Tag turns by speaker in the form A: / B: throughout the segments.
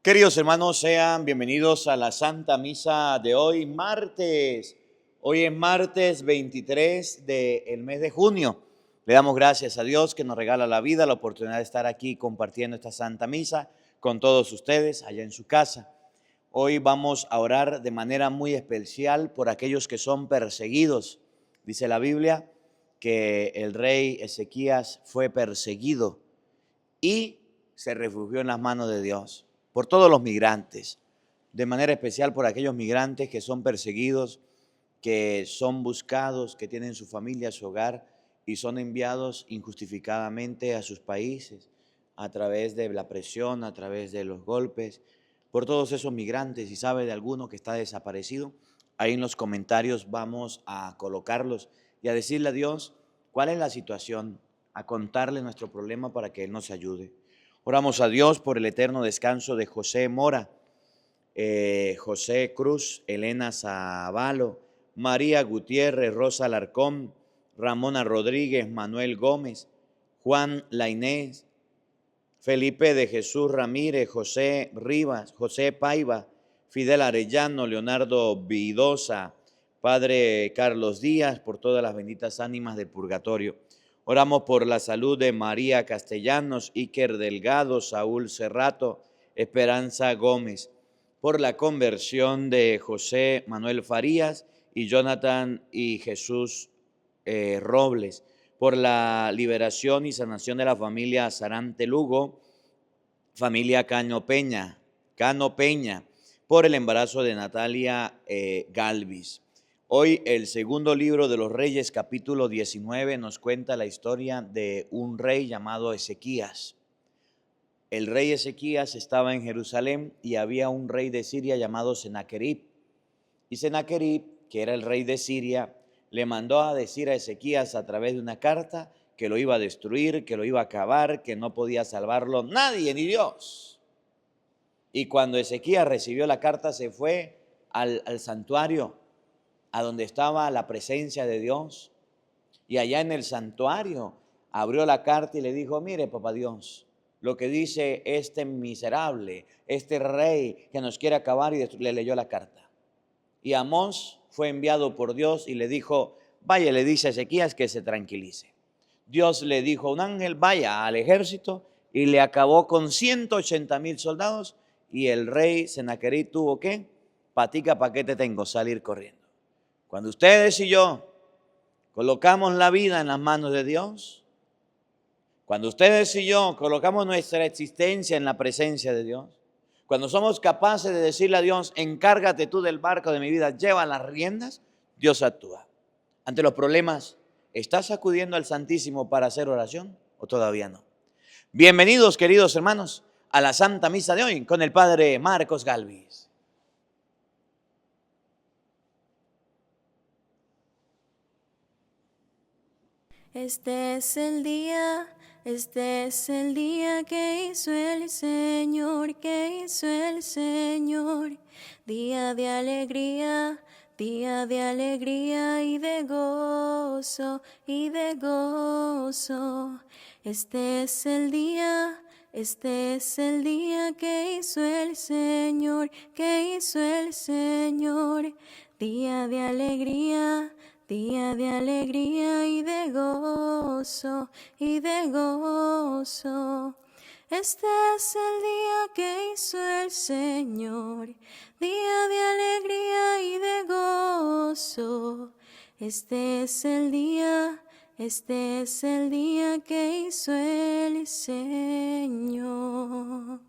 A: Queridos hermanos, sean bienvenidos a la Santa Misa de hoy, martes. Hoy es martes 23 del mes de junio. Le damos gracias a Dios que nos regala la vida, la oportunidad de estar aquí compartiendo esta Santa Misa con todos ustedes allá en su casa. Hoy vamos a orar de manera muy especial por aquellos que son perseguidos. Dice la Biblia que el rey Ezequías fue perseguido y se refugió en las manos de Dios. Por todos los migrantes, de manera especial por aquellos migrantes que son perseguidos, que son buscados, que tienen su familia, su hogar y son enviados injustificadamente a sus países a través de la presión, a través de los golpes, por todos esos migrantes. Si sabe de alguno que está desaparecido, ahí en los comentarios vamos a colocarlos y a decirle a Dios cuál es la situación, a contarle nuestro problema para que Él nos ayude. Oramos a Dios por el eterno descanso de José Mora, José Cruz, Elena Zavalo, María Gutiérrez, Rosa Alarcón, Ramona Rodríguez, Manuel Gómez, Juan Lainés, Felipe de Jesús Ramírez, José Rivas, José Paiva, Fidel Arellano, Leonardo Vidosa, Padre Carlos Díaz, por todas las benditas ánimas del purgatorio. Oramos por la salud de María Castellanos, Iker Delgado, Saúl Cerrato, Esperanza Gómez, por la conversión de José Manuel Farías y Jonathan y Jesús Robles, por la liberación y sanación de la familia Sarante Lugo, familia Cano Peña, por el embarazo de Natalia Galvis. Hoy el segundo libro de los Reyes, capítulo 19, nos cuenta la historia de un rey llamado Ezequías. El rey Ezequías estaba en Jerusalén y había un rey de Siria llamado Sennacherib. Y Sennacherib, que era el rey de Siria, le mandó a decir a Ezequías a través de una carta que lo iba a destruir, que lo iba a acabar, que no podía salvarlo nadie ni Dios. Y cuando Ezequías recibió la carta, se fue al santuario, a donde estaba la presencia de Dios. Y allá en el santuario abrió la carta y le dijo: mire, papá Dios, lo que dice este miserable, este rey que nos quiere acabar, y le leyó la carta. Y Amós fue enviado por Dios y le dijo: vaya, le dice a Ezequías que se tranquilice. Dios le dijo a un ángel: vaya al ejército, y le acabó con 180,000 soldados. Y el rey Sennacherib tuvo que, patica, ¿para qué te tengo? Salir corriendo. Cuando ustedes y yo colocamos la vida en las manos de Dios, cuando ustedes y yo colocamos nuestra existencia en la presencia de Dios, cuando somos capaces de decirle a Dios: encárgate tú del barco de mi vida, lleva las riendas, Dios actúa. Ante los problemas, ¿estás acudiendo al Santísimo para hacer oración o todavía no? Bienvenidos, queridos hermanos, a la Santa Misa de hoy con el Padre Marcos Galvis.
B: Este es el día que hizo el Señor, día de alegría y de gozo, Este es el día que hizo el Señor, día de alegría y de gozo, Este es el día que hizo el Señor, día de alegría y de gozo. Este es el día que hizo el Señor.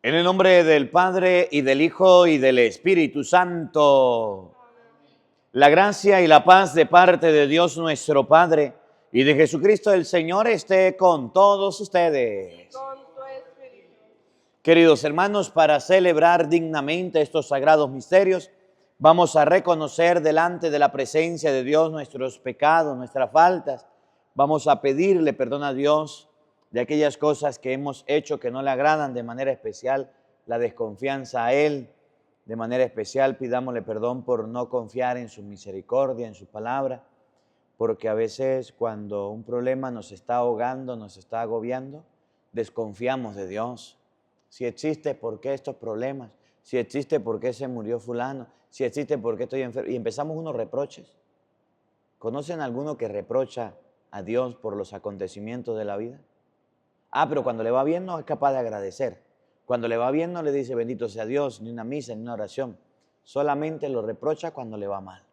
A: En el nombre del Padre, y del Hijo, y del Espíritu Santo. La gracia y la paz de parte de Dios nuestro Padre y de Jesucristo el Señor esté con todos ustedes. Queridos hermanos, para celebrar dignamente estos sagrados misterios, vamos a reconocer delante de la presencia de Dios nuestros pecados, nuestras faltas. Vamos a pedirle perdón a Dios de aquellas cosas que hemos hecho que no le agradan, de manera especial la desconfianza a Él. De manera especial pidámosle perdón por no confiar en su misericordia, en su palabra, porque a veces cuando un problema nos está ahogando, nos está agobiando, desconfiamos de Dios. Si existe, ¿por qué estos problemas? Si existe, ¿por qué se murió fulano? Si existe, ¿por qué estoy enfermo? Y empezamos unos reproches. ¿Conocen a alguno que reprocha a Dios por los acontecimientos de la vida? Pero cuando le va bien no es capaz de agradecer. Cuando le va bien no le dice bendito sea Dios, ni una misa, ni una oración. Solamente lo reprocha cuando le va mal.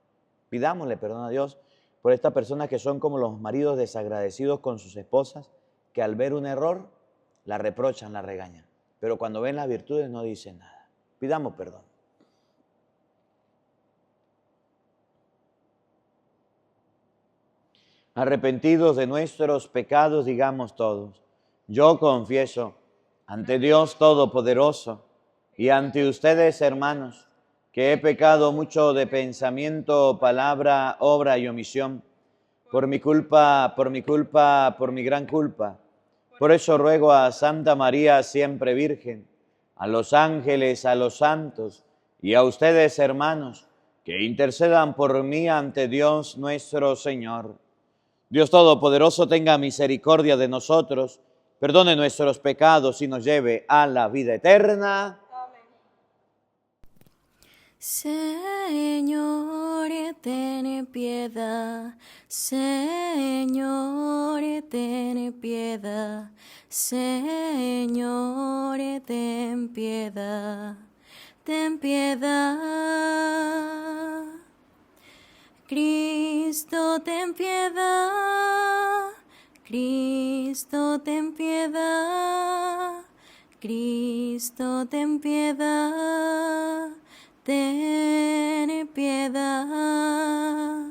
A: Pidámosle perdón a Dios por estas personas que son como los maridos desagradecidos con sus esposas, que al ver un error la reprochan, la regañan. Pero cuando ven las virtudes no dicen nada. Pidamos perdón. Arrepentidos de nuestros pecados, digamos todos: yo confieso ante Dios Todopoderoso y ante ustedes, hermanos, que he pecado mucho de pensamiento, palabra, obra y omisión, por mi culpa, por mi gran culpa. Por eso ruego a Santa María, siempre Virgen, a los ángeles, a los santos y a ustedes, hermanos, que intercedan por mí ante Dios nuestro Señor. Dios Todopoderoso tenga misericordia de nosotros, perdone nuestros pecados y nos lleve a la vida eterna.
B: Amén. Señor, ten piedad. Señor, ten piedad. Señor, ten piedad. Ten piedad. Cristo, ten piedad. Cristo, ten piedad. Cristo, ten piedad. Ten piedad.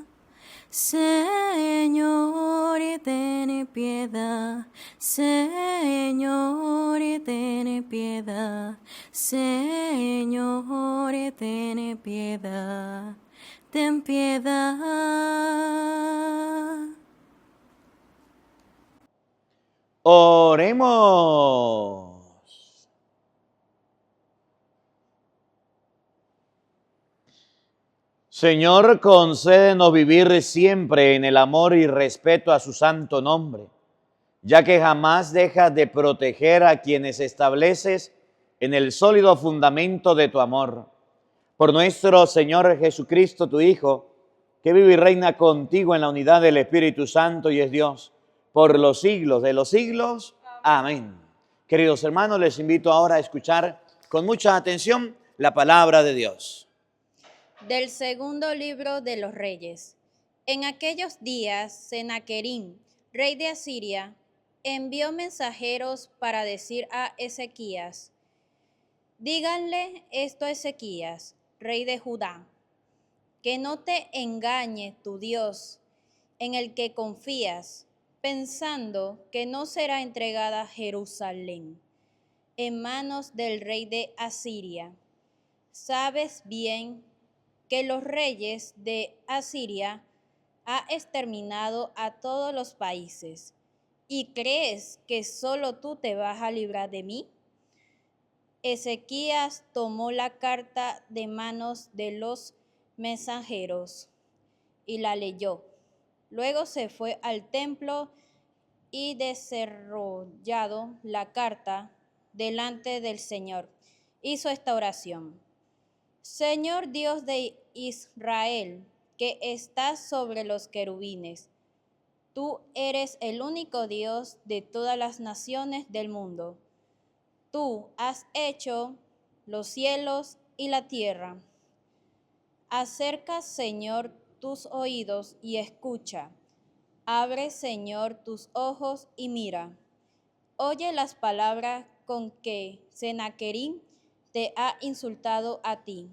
B: Señor, ten piedad. Señor, ten piedad. Señor, ten piedad. Ten piedad.
A: Oremos. Señor, concédenos vivir siempre en el amor y respeto a su santo nombre, ya que jamás dejas de proteger a quienes estableces en el sólido fundamento de tu amor. Por nuestro Señor Jesucristo, tu Hijo, que vive y reina contigo en la unidad del Espíritu Santo y es Dios, por los siglos de los siglos. Amén. Queridos hermanos, les invito ahora a escuchar con mucha atención la palabra de Dios.
C: Del segundo libro de los Reyes. En aquellos días, Senaquerim, rey de Asiria, envió mensajeros para decir a Ezequías: díganle esto a Ezequías, rey de Judá, que no te engañe tu Dios, en el que confías, pensando que no será entregada Jerusalén en manos del rey de Asiria. Sabes bien que los reyes de Asiria ha exterminado a todos los países, ¿y crees que solo tú te vas a librar de mí? Ezequías tomó la carta de manos de los mensajeros y la leyó. Luego se fue al templo y desarrollado la carta delante del Señor, hizo esta oración: Señor Dios de Israel, que estás sobre los querubines, tú eres el único Dios de todas las naciones del mundo. Tú has hecho los cielos y la tierra. Acerca, Señor, tus oídos y escucha. Abre, Señor, tus ojos y mira. Oye las palabras con que Senaquerim te ha insultado a ti.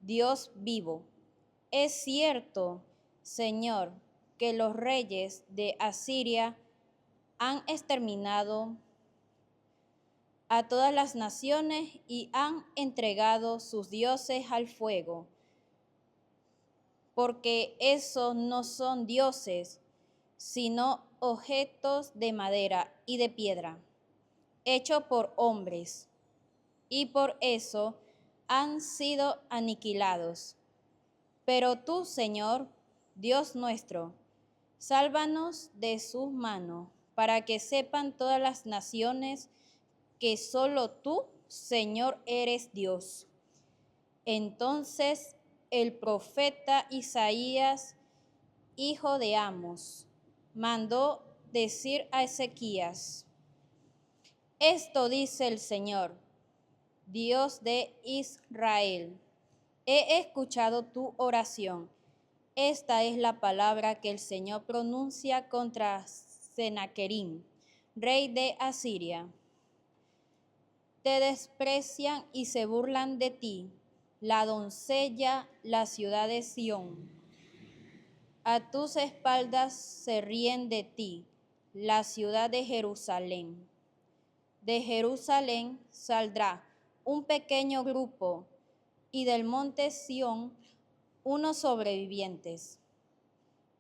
C: Dios vivo, es cierto, Señor, que los reyes de Asiria han exterminado a todas las naciones y han entregado sus dioses al fuego, porque esos no son dioses, sino objetos de madera y de piedra, hechos por hombres, y por eso han sido aniquilados. Pero tú, Señor, Dios nuestro, sálvanos de sus manos, para que sepan todas las naciones que solo tú, Señor, eres Dios. Entonces el profeta Isaías, hijo de Amos, mandó decir a Ezequías: esto dice el Señor, Dios de Israel: he escuchado tu oración. Esta es la palabra que el Señor pronuncia contra Sennacherib, rey de Asiria. Te desprecian y se burlan de ti, la doncella, la ciudad de Sión. A tus espaldas se ríen de ti, la ciudad de Jerusalén. De Jerusalén saldrá un pequeño grupo, y del monte Sión unos sobrevivientes.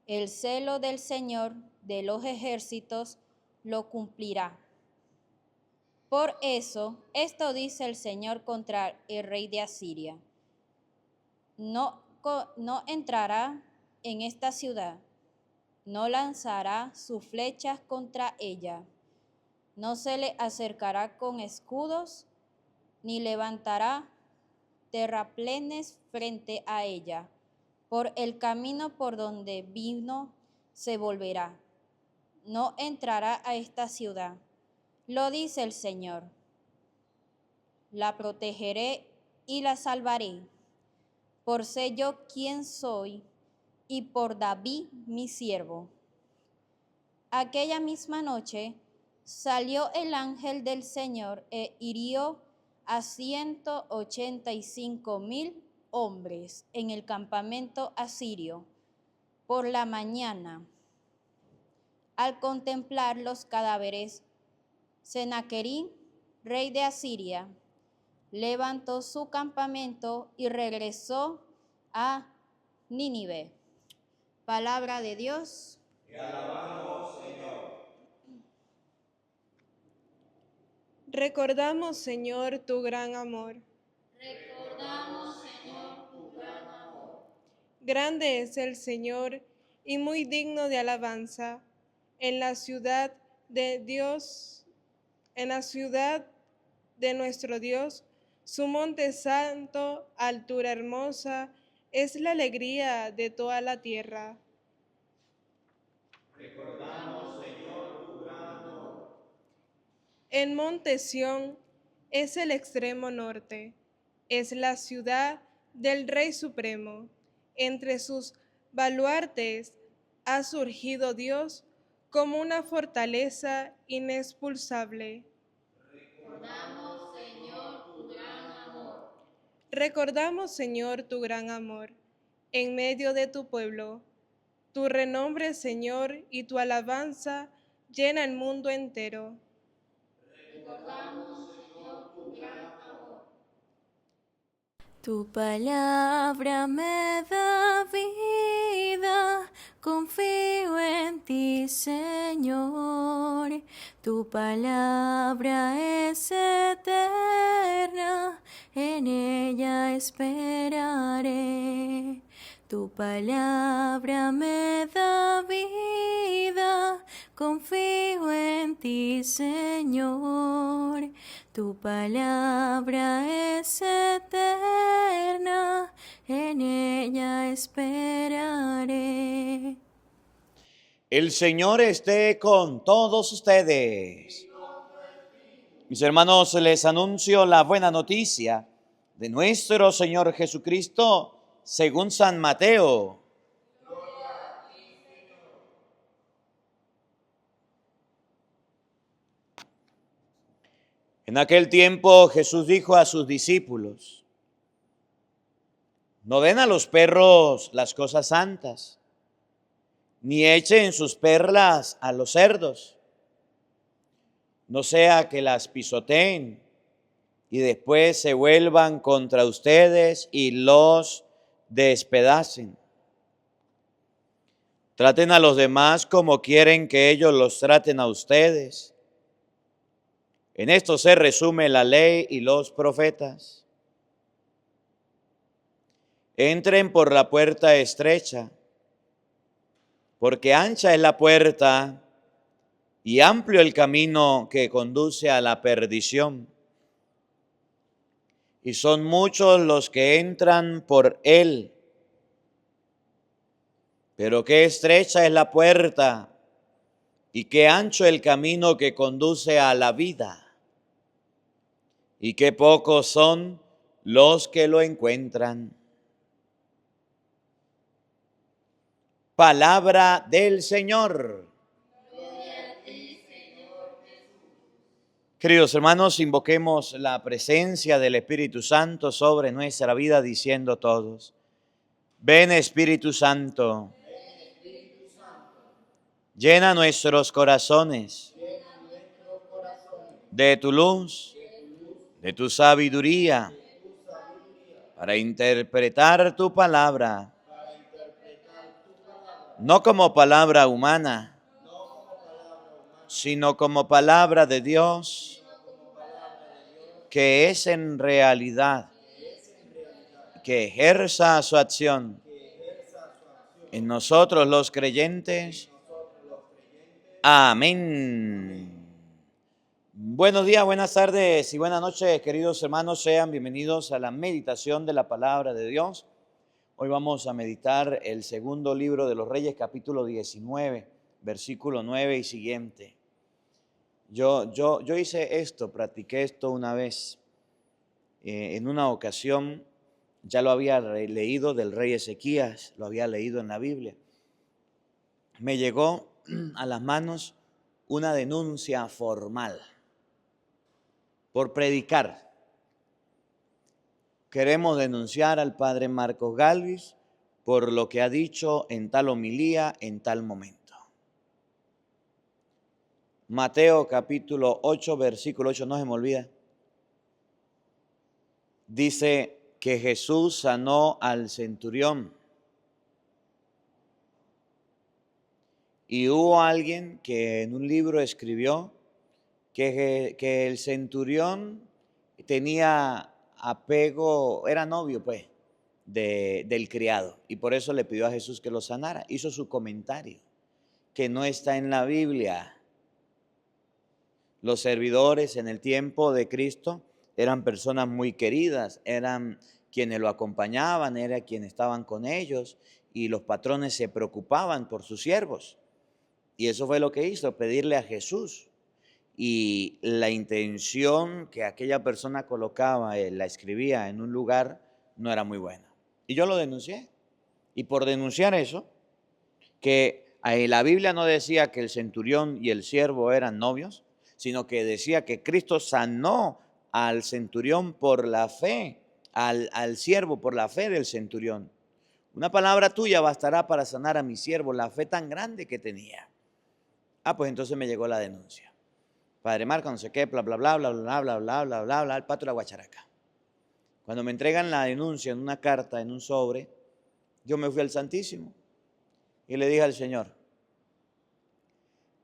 C: El celo del Señor de los ejércitos lo cumplirá. Por eso, esto dice el Señor contra el rey de Asiria: no entrará en esta ciudad, no lanzará sus flechas contra ella, no se le acercará con escudos, ni levantará terraplenes frente a ella. Por el camino por donde vino se volverá. No entrará a esta ciudad. Lo dice el Señor. La protegeré y la salvaré, por ser yo quien soy y por David mi siervo. Aquella misma noche salió el ángel del Señor e hirió a 185,000 hombres en el campamento asirio. Por la mañana, al contemplar los cadáveres, Sennacherib, rey de Asiria, levantó su campamento y regresó a Nínive. Palabra de Dios.
A: Te alabamos, Señor.
D: Recordamos, Señor, tu gran amor.
C: Recordamos, Señor, tu gran amor.
D: Grande es el Señor y muy digno de alabanza. En la ciudad de Dios, en la ciudad de nuestro Dios, su monte santo, altura hermosa, es la alegría de toda la tierra.
A: Recordamos, Señor, tu gran amor.
D: En monte Sión es el extremo norte, es la ciudad del Rey Supremo. Entre sus baluartes ha surgido Dios como una fortaleza inexpulsable.
C: Recordamos, Señor, tu gran amor.
D: Recordamos, Señor, tu gran amor en medio de tu pueblo. Tu renombre, Señor, y tu alabanza llena el mundo entero.
C: Recordamos, Señor, tu gran amor.
B: Tu palabra me da vida, confío en ti, Señor. Tu palabra es eterna, en ella esperaré. Tu palabra me da vida, confío en ti, Señor. Tu palabra es eterna, en ella esperaré.
A: El Señor esté con todos ustedes. Mis hermanos, les anuncio la buena noticia de nuestro Señor Jesucristo según San Mateo. En aquel tiempo Jesús dijo a sus discípulos: no den a los perros las cosas santas, ni echen sus perlas a los cerdos, no sea que las pisoteen y después se vuelvan contra ustedes y los despedacen. Traten a los demás como quieren que ellos los traten a ustedes. En esto se resume la ley y los profetas. Entren por la puerta estrecha, porque ancha es la puerta y amplio el camino que conduce a la perdición, y son muchos los que entran por él. Pero qué estrecha es la puerta y qué ancho el camino que conduce a la vida, y qué pocos son los que lo encuentran. Palabra del Señor. Queridos hermanos, invoquemos la presencia del Espíritu Santo sobre nuestra vida diciendo todos: ven Espíritu Santo, llena nuestros corazones de tu luz, de tu sabiduría, para interpretar tu palabra, no como palabra humana, sino como palabra de Dios, que es en realidad, que ejerza su acción en nosotros los creyentes. Amén. Buenos días, buenas tardes y buenas noches, queridos hermanos. Sean bienvenidos a la meditación de la palabra de Dios. Hoy vamos a meditar el segundo libro de los Reyes, capítulo 19, versículo 9 y siguiente. Yo hice esto, practiqué esto una vez. En una ocasión ya lo había leído del rey Ezequías, lo había leído en la Biblia. Me llegó a las manos una denuncia formal por predicar. Queremos denunciar al padre Marcos Galvis por lo que ha dicho en tal homilía, en tal momento. Mateo capítulo 8, versículo 8, no se me olvida. Dice que Jesús sanó al centurión. Y hubo alguien que en un libro escribió que el centurión tenía apego, era novio pues, del criado. Y por eso le pidió a Jesús que lo sanara. Hizo su comentario, que no está en la Biblia. Los servidores en el tiempo de Cristo eran personas muy queridas, eran quienes lo acompañaban, eran quienes estaban con ellos, y los patrones se preocupaban por sus siervos. Y eso fue lo que hizo, pedirle a Jesús. Y la intención que aquella persona colocaba, la escribía en un lugar, no era muy buena. Y yo lo denuncié. Y por denunciar eso, que la Biblia no decía que el centurión y el siervo eran novios, sino que decía que Cristo sanó al centurión por la fe, al siervo por la fe del centurión. Una palabra tuya bastará para sanar a mi siervo, la fe tan grande que tenía. Pues entonces me llegó la denuncia. Padre Marco, no sé qué, bla, bla, bla, bla, bla, bla, bla, bla, bla, bla, el pato de la guacharaca. Cuando me entregan la denuncia en una carta, en un sobre, yo me fui al Santísimo y le dije al Señor: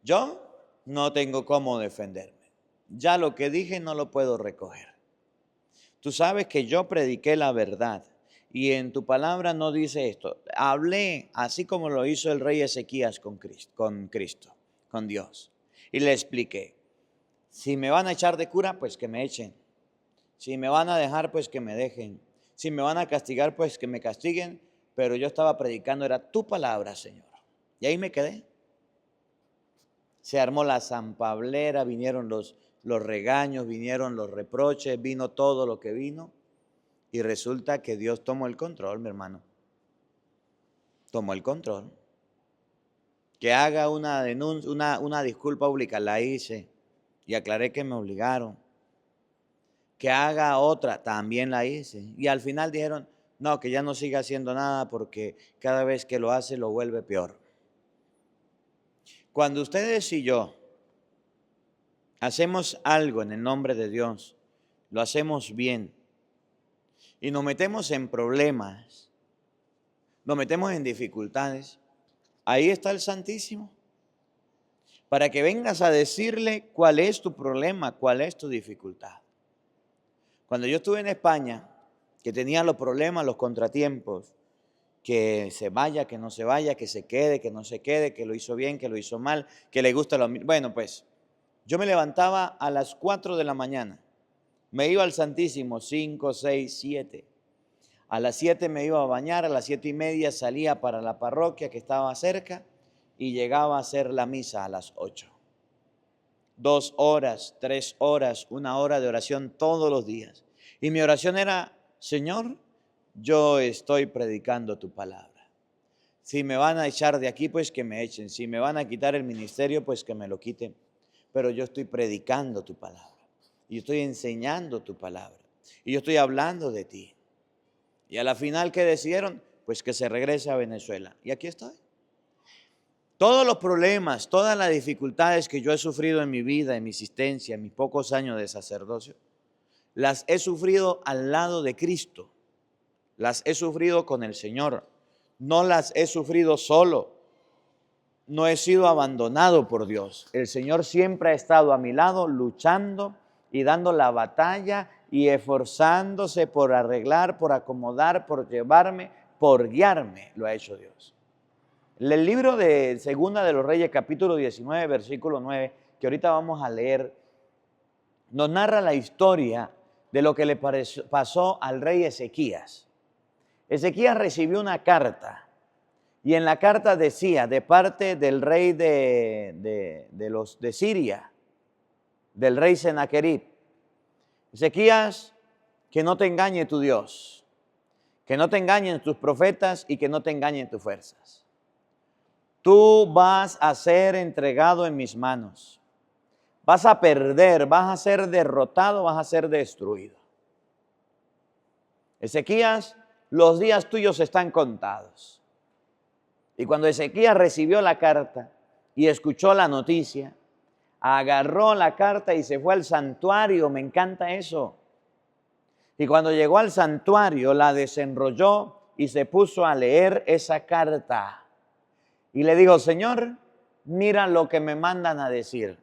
A: yo no tengo cómo defenderme. Ya lo que dije no lo puedo recoger. Tú sabes que yo prediqué la verdad y en tu palabra no dice esto. Hablé así como lo hizo el rey Ezequías con Cristo, con Dios. Y le expliqué: si me van a echar de cura, pues que me echen. Si me van a dejar, pues que me dejen. Si me van a castigar, pues que me castiguen. Pero yo estaba predicando, era tu palabra, Señor. Y ahí me quedé. Se armó la zampablera, vinieron los regaños, vinieron los reproches, vino todo lo que vino. Y resulta que Dios tomó el control, mi hermano. Tomó el control. Que haga una denuncia, una disculpa pública, la hice. Y aclaré que me obligaron. Que haga otra, también la hice. Y al final dijeron: no, que ya no siga haciendo nada porque cada vez que lo hace lo vuelve peor. Cuando ustedes y yo hacemos algo en el nombre de Dios, lo hacemos bien y nos metemos en problemas, nos metemos en dificultades, ahí está el Santísimo, para que vengas a decirle cuál es tu problema, cuál es tu dificultad. Cuando yo estuve en España, que tenía los problemas, los contratiempos, que se vaya, que no se vaya, que se quede, que no se quede, que lo hizo bien, que lo hizo mal, que le gusta lo mismo. Bueno, pues yo me levantaba a las 4 de la mañana, me iba al Santísimo, 5, 6, 7. A las 7 me iba a bañar, a las 7:30 salía para la parroquia que estaba cerca y llegaba a hacer la misa a las 8. 2 horas, 3 horas, 1 hora de oración todos los días. Y mi oración era, Señor, yo estoy predicando tu palabra. Si me van a echar de aquí, pues que me echen. Si me van a quitar el ministerio, pues que me lo quiten. Pero yo estoy predicando tu palabra. Y yo estoy enseñando tu palabra. Y yo estoy hablando de ti. Y a la final, ¿qué decidieron? Pues que se regrese a Venezuela. Y aquí estoy. Todos los problemas, todas las dificultades que yo he sufrido en mi vida, en mi existencia, en mis pocos años de sacerdocio, las he sufrido al lado de Cristo. Las he sufrido con el Señor. No las he sufrido solo. No he sido abandonado por Dios. El Señor siempre ha estado a mi lado luchando y dando la batalla y esforzándose por arreglar, por acomodar, por llevarme, por guiarme. Lo ha hecho Dios. El libro de Segunda de los Reyes, capítulo 19, versículo 9, que ahorita vamos a leer, nos narra la historia de lo que le pasó al rey Ezequías. Ezequías recibió una carta y en la carta decía de parte del rey de Siria, del rey Sennacherib, Ezequías, que no te engañe tu Dios, que no te engañen tus profetas y que no te engañen tus fuerzas. Tú vas a ser entregado en mis manos, vas a perder, vas a ser derrotado, vas a ser destruido. Ezequías, los días tuyos están contados. Y cuando Ezequías recibió la carta y escuchó la noticia, agarró la carta y se fue al santuario. Me encanta eso. Y cuando llegó al santuario, la desenrolló y se puso a leer esa carta. Y le dijo, Señor, mira lo que me mandan a decir.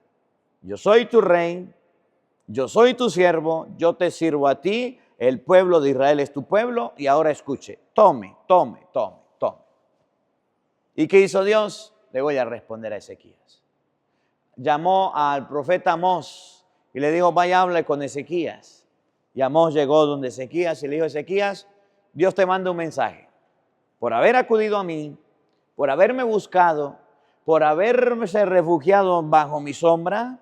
A: Yo soy tu rey, yo soy tu siervo, yo te sirvo a ti. El pueblo de Israel es tu pueblo y ahora escuche, tome. ¿Y qué hizo Dios? Le voy a responder a Ezequías. Llamó al profeta Amós y le dijo, vaya, hable con Ezequías. Y Amós llegó donde Ezequías y le dijo, Ezequías, Dios te manda un mensaje. Por haber acudido a mí, por haberme buscado, por haberse refugiado bajo mi sombra,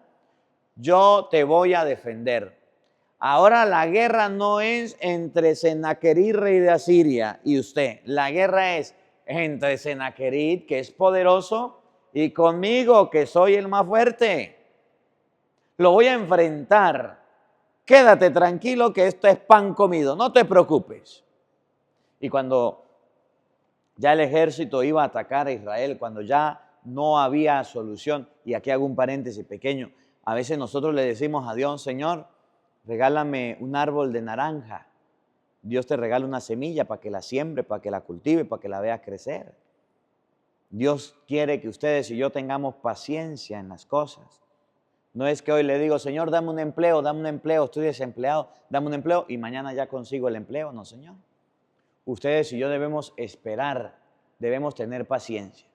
A: yo te voy a defender. Ahora la guerra no es entre Sennacherib, rey de Asiria, y usted. La guerra es entre Sennacherib, que es poderoso, y conmigo, que soy el más fuerte. Lo voy a enfrentar. Quédate tranquilo que esto es pan comido, no te preocupes. Y cuando ya el ejército iba a atacar a Israel, cuando ya no había solución, y aquí hago un paréntesis pequeño, a veces nosotros le decimos a Dios, Señor, regálame un árbol de naranja. Dios te regala una semilla para que la siembre, para que la cultive, para que la vea crecer. Dios quiere que ustedes y yo tengamos paciencia en las cosas. No es que hoy le digo, Señor, dame un empleo, estoy desempleado, dame un empleo y mañana ya consigo el empleo. No, Señor. Ustedes y yo debemos esperar, debemos tener paciencia.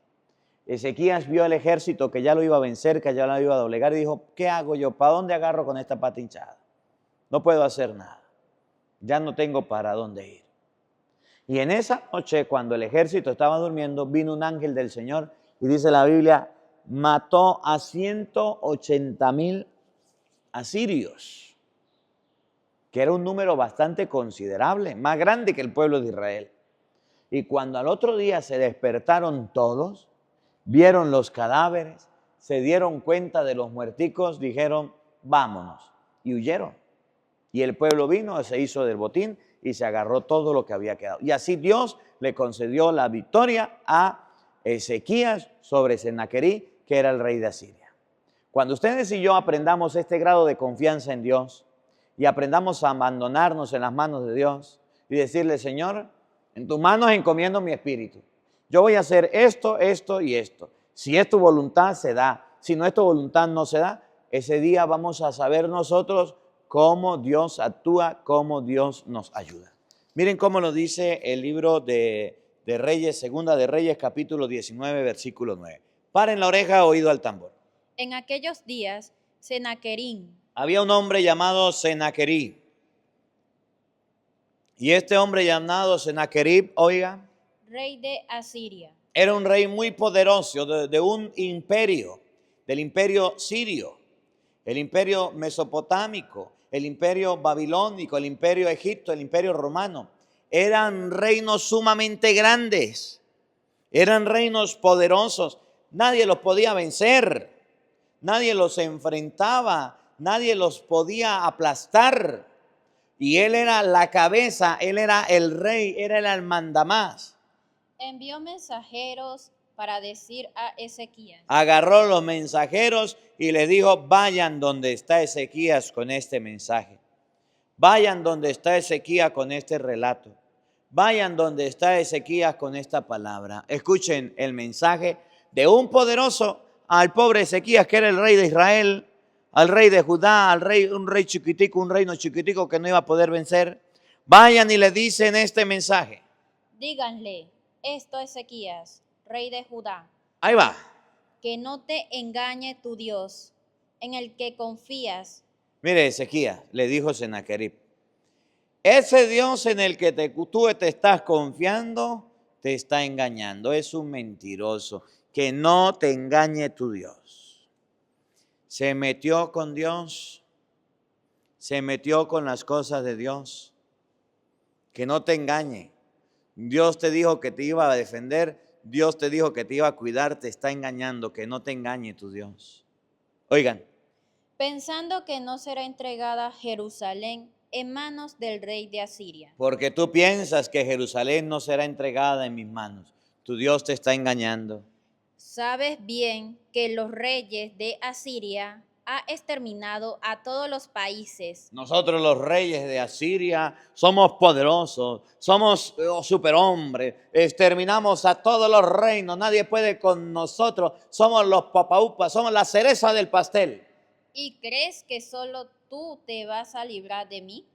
A: Ezequías vio al ejército que ya lo iba a vencer, que ya lo iba a doblegar y dijo, ¿qué hago yo? ¿Para dónde agarro con esta pata hinchada? No puedo hacer nada. Ya no tengo para dónde ir. Y en esa noche, cuando el ejército estaba durmiendo, vino un ángel del Señor y dice la Biblia, mató a 180,000 asirios, que era un número bastante considerable, más grande que el pueblo de Israel. Y cuando al otro día se despertaron todos, vieron los cadáveres, se dieron cuenta de los muerticos, dijeron, vámonos, y huyeron. Y el pueblo vino, se hizo del botín y se agarró todo lo que había quedado. Y así Dios le concedió la victoria a Ezequías sobre Sennacherib, que era el rey de Asiria. Cuando ustedes y yo aprendamos este grado de confianza en Dios y aprendamos a abandonarnos en las manos de Dios y decirle, Señor, en tus manos encomiendo mi espíritu. Yo voy a hacer esto, esto y esto. Si es tu voluntad, se da. Si no es tu voluntad, no se da. Ese día vamos a saber nosotros cómo Dios actúa, cómo Dios nos ayuda. Miren cómo lo dice el libro de de Reyes, segunda de Reyes, capítulo 19, versículo 9. Paren la oreja, oído al tambor.
C: En aquellos días, Senaquerín,
A: Había un hombre llamado Senaquerib. Y este hombre llamado Senaquerib, oiga,
C: rey de Asiria,
A: era un rey muy poderoso de un imperio, del imperio sirio, el imperio mesopotámico, el imperio babilónico, el imperio egipto, el imperio romano. Eran reinos sumamente grandes, eran reinos poderosos. Nadie los podía vencer, nadie los enfrentaba, nadie los podía aplastar. Y él era la cabeza, él era el rey, era el mandamás.
C: envió mensajeros para decir a Ezequías,
A: Agarró los mensajeros y les dijo, vayan donde está Ezequías con este mensaje. Vayan donde está Ezequías con este relato. Vayan donde está Ezequías con esta palabra. Escuchen el mensaje de un poderoso al pobre Ezequías, que era el rey de Israel, al rey de Judá, un rey chiquitico, un reino chiquitico que no iba a poder vencer. Vayan y le dicen este mensaje.
C: díganle esto a Ezequías, rey de Judá,
A: Ahí va.
C: que no te engañe tu Dios, en el que confías.
A: Mire, Ezequías, le dijo Senaquerib, ese Dios en el que tú te estás confiando, te está engañando, es un mentiroso, que no te engañe tu Dios. Se metió con Dios, se metió con las cosas de Dios, que no te engañe. Dios te dijo que te iba a defender, Dios te dijo que te iba a cuidar, te está engañando, que no te engañe tu Dios. Oigan.
C: Pensando que no será entregada Jerusalén en manos del rey de Asiria.
A: Porque tú piensas que Jerusalén no será entregada en mis manos. Tu Dios te está engañando.
C: Sabes bien que los reyes de Asiria ha exterminado a todos los países.
A: Nosotros los reyes de Asiria somos poderosos, somos superhombres, exterminamos a todos los reinos, nadie puede con nosotros, somos los papaupas, somos la cereza del pastel.
C: ¿Y crees que solo tú te vas a librar de mí?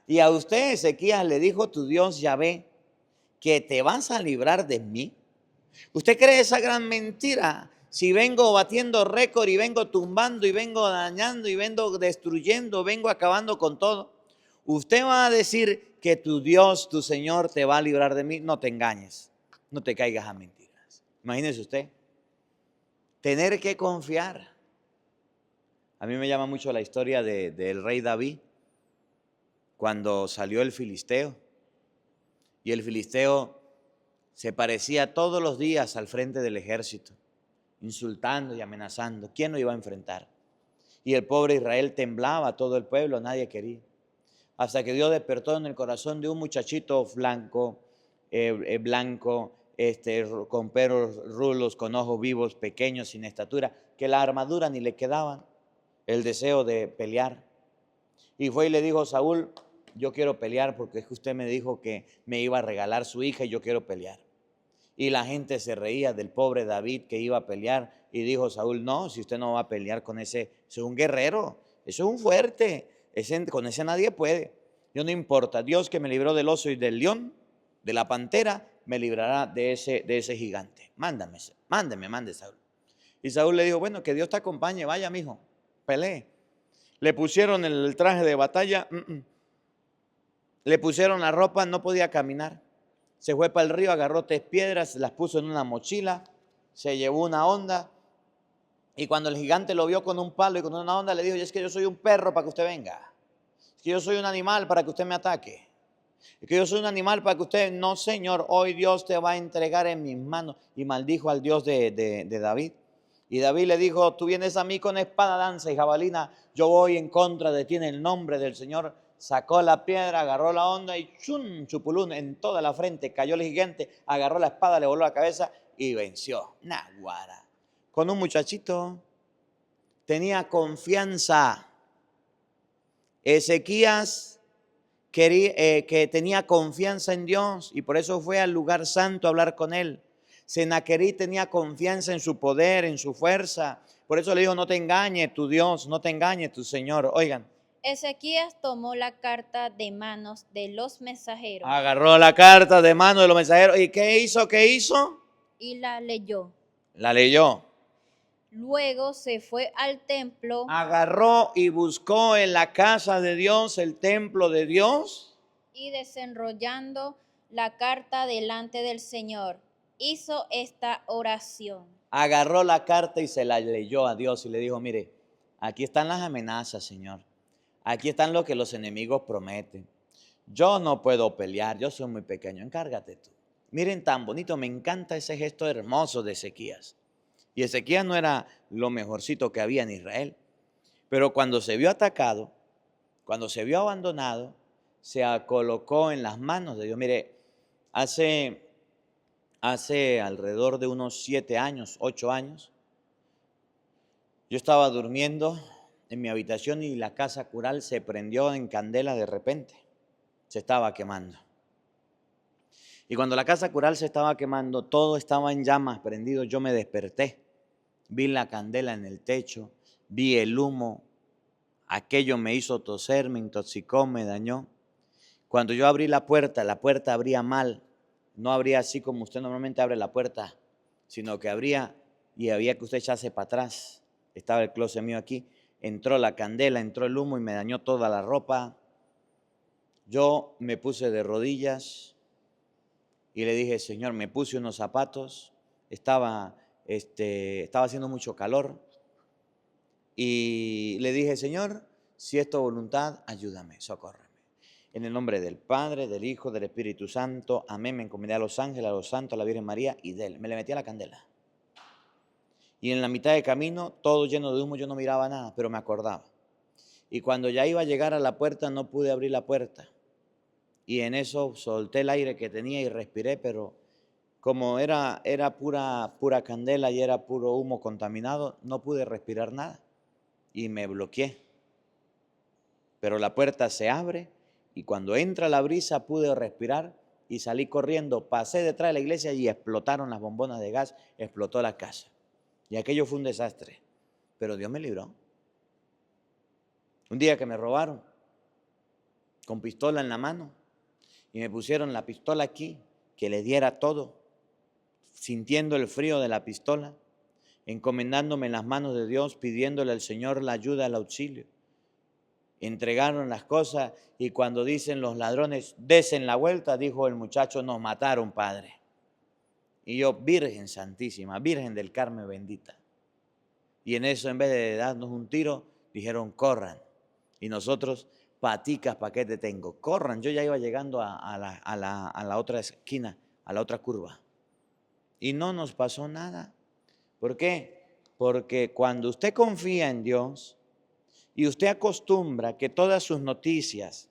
A: Y a usted, Ezequías, le dijo tu Dios Yahvé, que te vas a librar de mí. ¿Usted cree esa gran mentira? Si vengo batiendo récord y vengo tumbando y vengo dañando y vengo destruyendo, vengo acabando con todo, usted va a decir que tu Dios, tu Señor, te va a librar de mí. No te engañes, no te caigas a mentiras. Imagínese usted, tener que confiar. A mí me llama mucho la historia del rey David, cuando salió el filisteo, y el filisteo se parecía todos los días al frente del ejército, insultando y amenazando. ¿Quién lo iba a enfrentar? Y el pobre Israel temblaba, todo el pueblo, nadie quería. Hasta que Dios despertó en el corazón de un muchachito blanco, con pelos rulos, con ojos vivos, pequeños, sin estatura, que la armadura ni le quedaban, el deseo de pelear. Y fue y le dijo a Saúl, yo quiero pelear porque es que usted me dijo que me iba a regalar su hija y yo quiero pelear. Y la gente se reía del pobre David que iba a pelear y dijo Saúl, no, si usted no va a pelear con ese es un guerrero, eso es un fuerte, con ese nadie puede. Yo no importa, Dios que me libró del oso y del león, de la pantera, me librará de ese gigante. Mande Saúl. Y Saúl le dijo, bueno, que Dios te acompañe, vaya mijo, pelee. Le pusieron el traje de batalla, le pusieron la ropa, no podía caminar. Se fue para el río, agarró 3 piedras, las puso en una mochila, se llevó una honda. Y cuando el gigante lo vio con un palo y con una honda, le dijo, es que yo soy un perro para que usted venga. Es que yo soy un animal para que usted me ataque. Es que yo soy un animal para que usted, no señor, hoy Dios te va a entregar en mis manos. Y maldijo al Dios de David. Y David le dijo, tú vienes a mí con espada, danza y jabalina, yo voy en contra de ti en el nombre del Señor. Sacó la piedra, agarró la honda y chupulún, en toda la frente cayó el gigante, agarró la espada, le voló la cabeza y venció. Naguara. Con un muchachito, tenía confianza. Ezequías que tenía confianza en Dios y por eso fue al lugar santo a hablar con él. Senaquerib tenía confianza en su poder, en su fuerza. Por eso le dijo, no te engañe tu Dios, no te engañe tu Señor. Oigan.
C: Ezequías tomó la carta de manos de los mensajeros
A: Agarró la carta de mano de los mensajeros. ¿Y qué hizo? ¿Qué hizo?
C: y la leyó.
A: La leyó.
C: Luego se fue al templo
A: Agarró y buscó en la casa de Dios, el templo de Dios.
C: y desenrollando la carta delante del Señor, hizo esta oración.
A: Agarró la carta y se la leyó a Dios y le dijo, mire, aquí están las amenazas, Señor. Aquí están lo que los enemigos prometen. Yo no puedo pelear, yo soy muy pequeño, encárgate tú. Miren tan bonito, me encanta ese gesto hermoso de Ezequías. Y Ezequías no era lo mejorcito que había en Israel. Pero cuando se vio atacado, cuando se vio abandonado, se colocó en las manos de Dios. Mire, hace alrededor de unos 7 años, 8 años, yo estaba durmiendo en mi habitación y la casa cural se prendió en candela de repente. Se estaba quemando. Y cuando la casa cural se estaba quemando, todo estaba en llamas, prendido, yo me desperté. Vi la candela en el techo, vi el humo. Aquello me hizo toser, me intoxicó, me dañó. Cuando yo abrí la puerta abría mal. No abría así como usted normalmente abre la puerta, sino que abría y había que usted echarse para atrás. Estaba el closet mío aquí. Entró la candela, entró el humo y me dañó toda la ropa. Yo me puse de rodillas y le dije, Señor, me puse unos zapatos. Estaba haciendo mucho calor. Y le dije, Señor, si es tu voluntad, ayúdame, socórreme. En el nombre del Padre, del Hijo, del Espíritu Santo, amén. Me encomendé a los ángeles, a los santos, a la Virgen María y de él. Me le metí a la candela. Y en la mitad de camino, todo lleno de humo, yo no miraba nada, pero me acordaba. Y cuando ya iba a llegar a la puerta, no pude abrir la puerta. Y en eso solté el aire que tenía y respiré, pero como era pura candela y era puro humo contaminado, no pude respirar nada. Y me bloqueé. Pero la puerta se abre y cuando entra la brisa pude respirar y salí corriendo. Pasé detrás de la iglesia y explotaron las bombonas de gas, explotó la casa. Y aquello fue un desastre. Pero Dios me libró. Un día que me robaron con pistola en la mano y me pusieron la pistola aquí, que le diera todo, sintiendo el frío de la pistola, encomendándome en las manos de Dios, pidiéndole al Señor la ayuda, el auxilio. Entregaron las cosas y cuando dicen los ladrones, desen la vuelta, dijo el muchacho, nos mataron, Padre. Y yo, Virgen Santísima, Virgen del Carmen bendita. Y en eso, en vez de darnos un tiro, dijeron, corran. Y nosotros, paticas, ¿para qué te tengo? Corran. Yo ya iba llegando a la otra esquina, a la otra curva. Y no nos pasó nada. ¿Por qué? Porque cuando usted confía en Dios y usted acostumbra que todas sus noticias,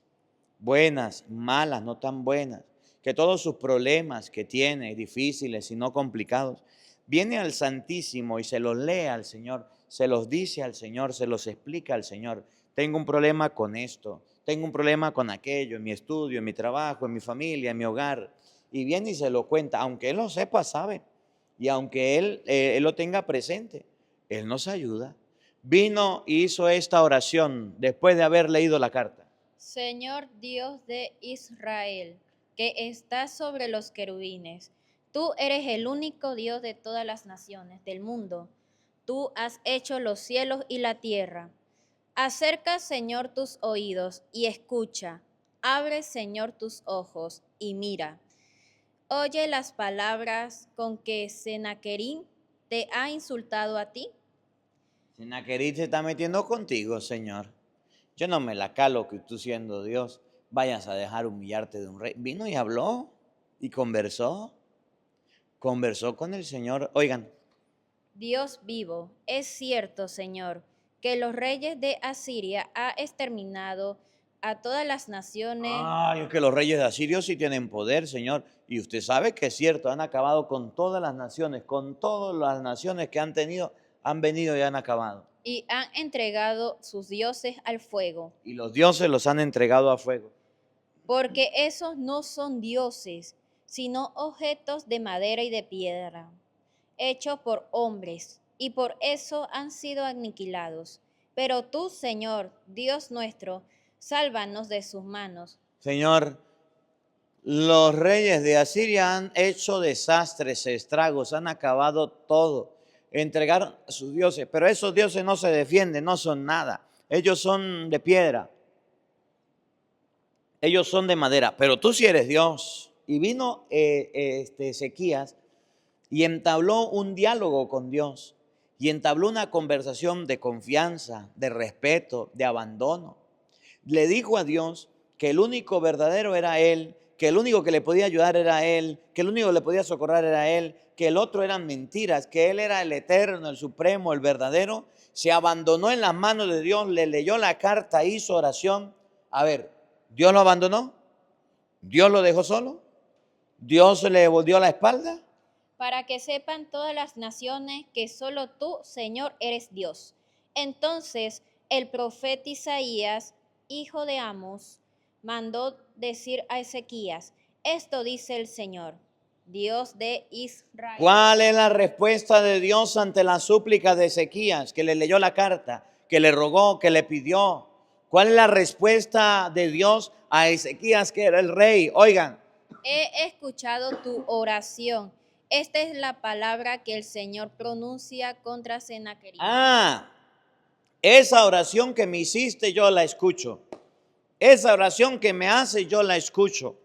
A: buenas, malas, no tan buenas, que todos sus problemas que tiene, difíciles y no complicados, viene al Santísimo y se los lee al Señor, se los dice al Señor, se los explica al Señor. Tengo un problema con esto, tengo un problema con aquello, en mi estudio, en mi trabajo, en mi familia, en mi hogar. Y viene y se lo cuenta, aunque Él lo sepa, sabe. Y aunque Él lo tenga presente, Él nos ayuda. Vino y hizo esta oración después de haber leído la carta.
C: Señor Dios de Israel, que estás sobre los querubines, tú eres el único Dios de todas las naciones del mundo. Tú has hecho los cielos y la tierra. Acerca, Señor, tus oídos y escucha. Abre, Señor, tus ojos y mira. Oye las palabras con que Sennacherib te ha insultado a ti.
A: Sennacherib se está metiendo contigo, Señor. Yo no me la calo que tú siendo Dios vayas a dejar humillarte de un rey. Vino y habló y conversó con el Señor. Oigan.
C: Dios vivo, es cierto, Señor, que los reyes de Asiria ha exterminado a todas las naciones.
A: Ay, es que los reyes de Asiria sí tienen poder, Señor. Y usted sabe que es cierto, han acabado con todas las naciones, con todas las naciones que han tenido, han venido y han acabado.
C: Y han entregado sus dioses al fuego.
A: Y los dioses los han entregado a fuego.
C: Porque esos no son dioses, sino objetos de madera y de piedra, hechos por hombres, y por eso han sido aniquilados. Pero tú, Señor, Dios nuestro, sálvanos de sus manos.
A: Señor, los reyes de Asiria han hecho desastres, estragos, han acabado todo. Entregaron a sus dioses, pero esos dioses no se defienden, no son nada. Ellos son de piedra. Ellos son de madera, pero tú sí eres Dios. Y vino Ezequías y entabló un diálogo con Dios. Y entabló una conversación de confianza, de respeto, de abandono. Le dijo a Dios que el único verdadero era Él, que el único que le podía ayudar era Él, que el único que le podía socorrer era Él, que el otro eran mentiras, que Él era el eterno, el supremo, el verdadero. Se abandonó en las manos de Dios, le leyó la carta, hizo oración. A ver, ¿Dios lo abandonó? ¿Dios lo dejó solo? ¿Dios le volvió la espalda?
C: Para que sepan todas las naciones que solo tú, Señor, eres Dios. Entonces el profeta Isaías, hijo de Amos, mandó decir a Ezequías: esto dice el Señor, Dios de Israel.
A: ¿Cuál es la respuesta de Dios ante la súplica de Ezequías, que le leyó la carta, que le rogó, que le pidió? ¿Cuál es la respuesta de Dios a Ezequías, que era el rey? Oigan.
C: He escuchado tu oración. Esta es la palabra que el Señor pronuncia contra Sennacherib.
A: Esa oración que me hiciste yo la escucho. Esa oración que me hace yo la escucho.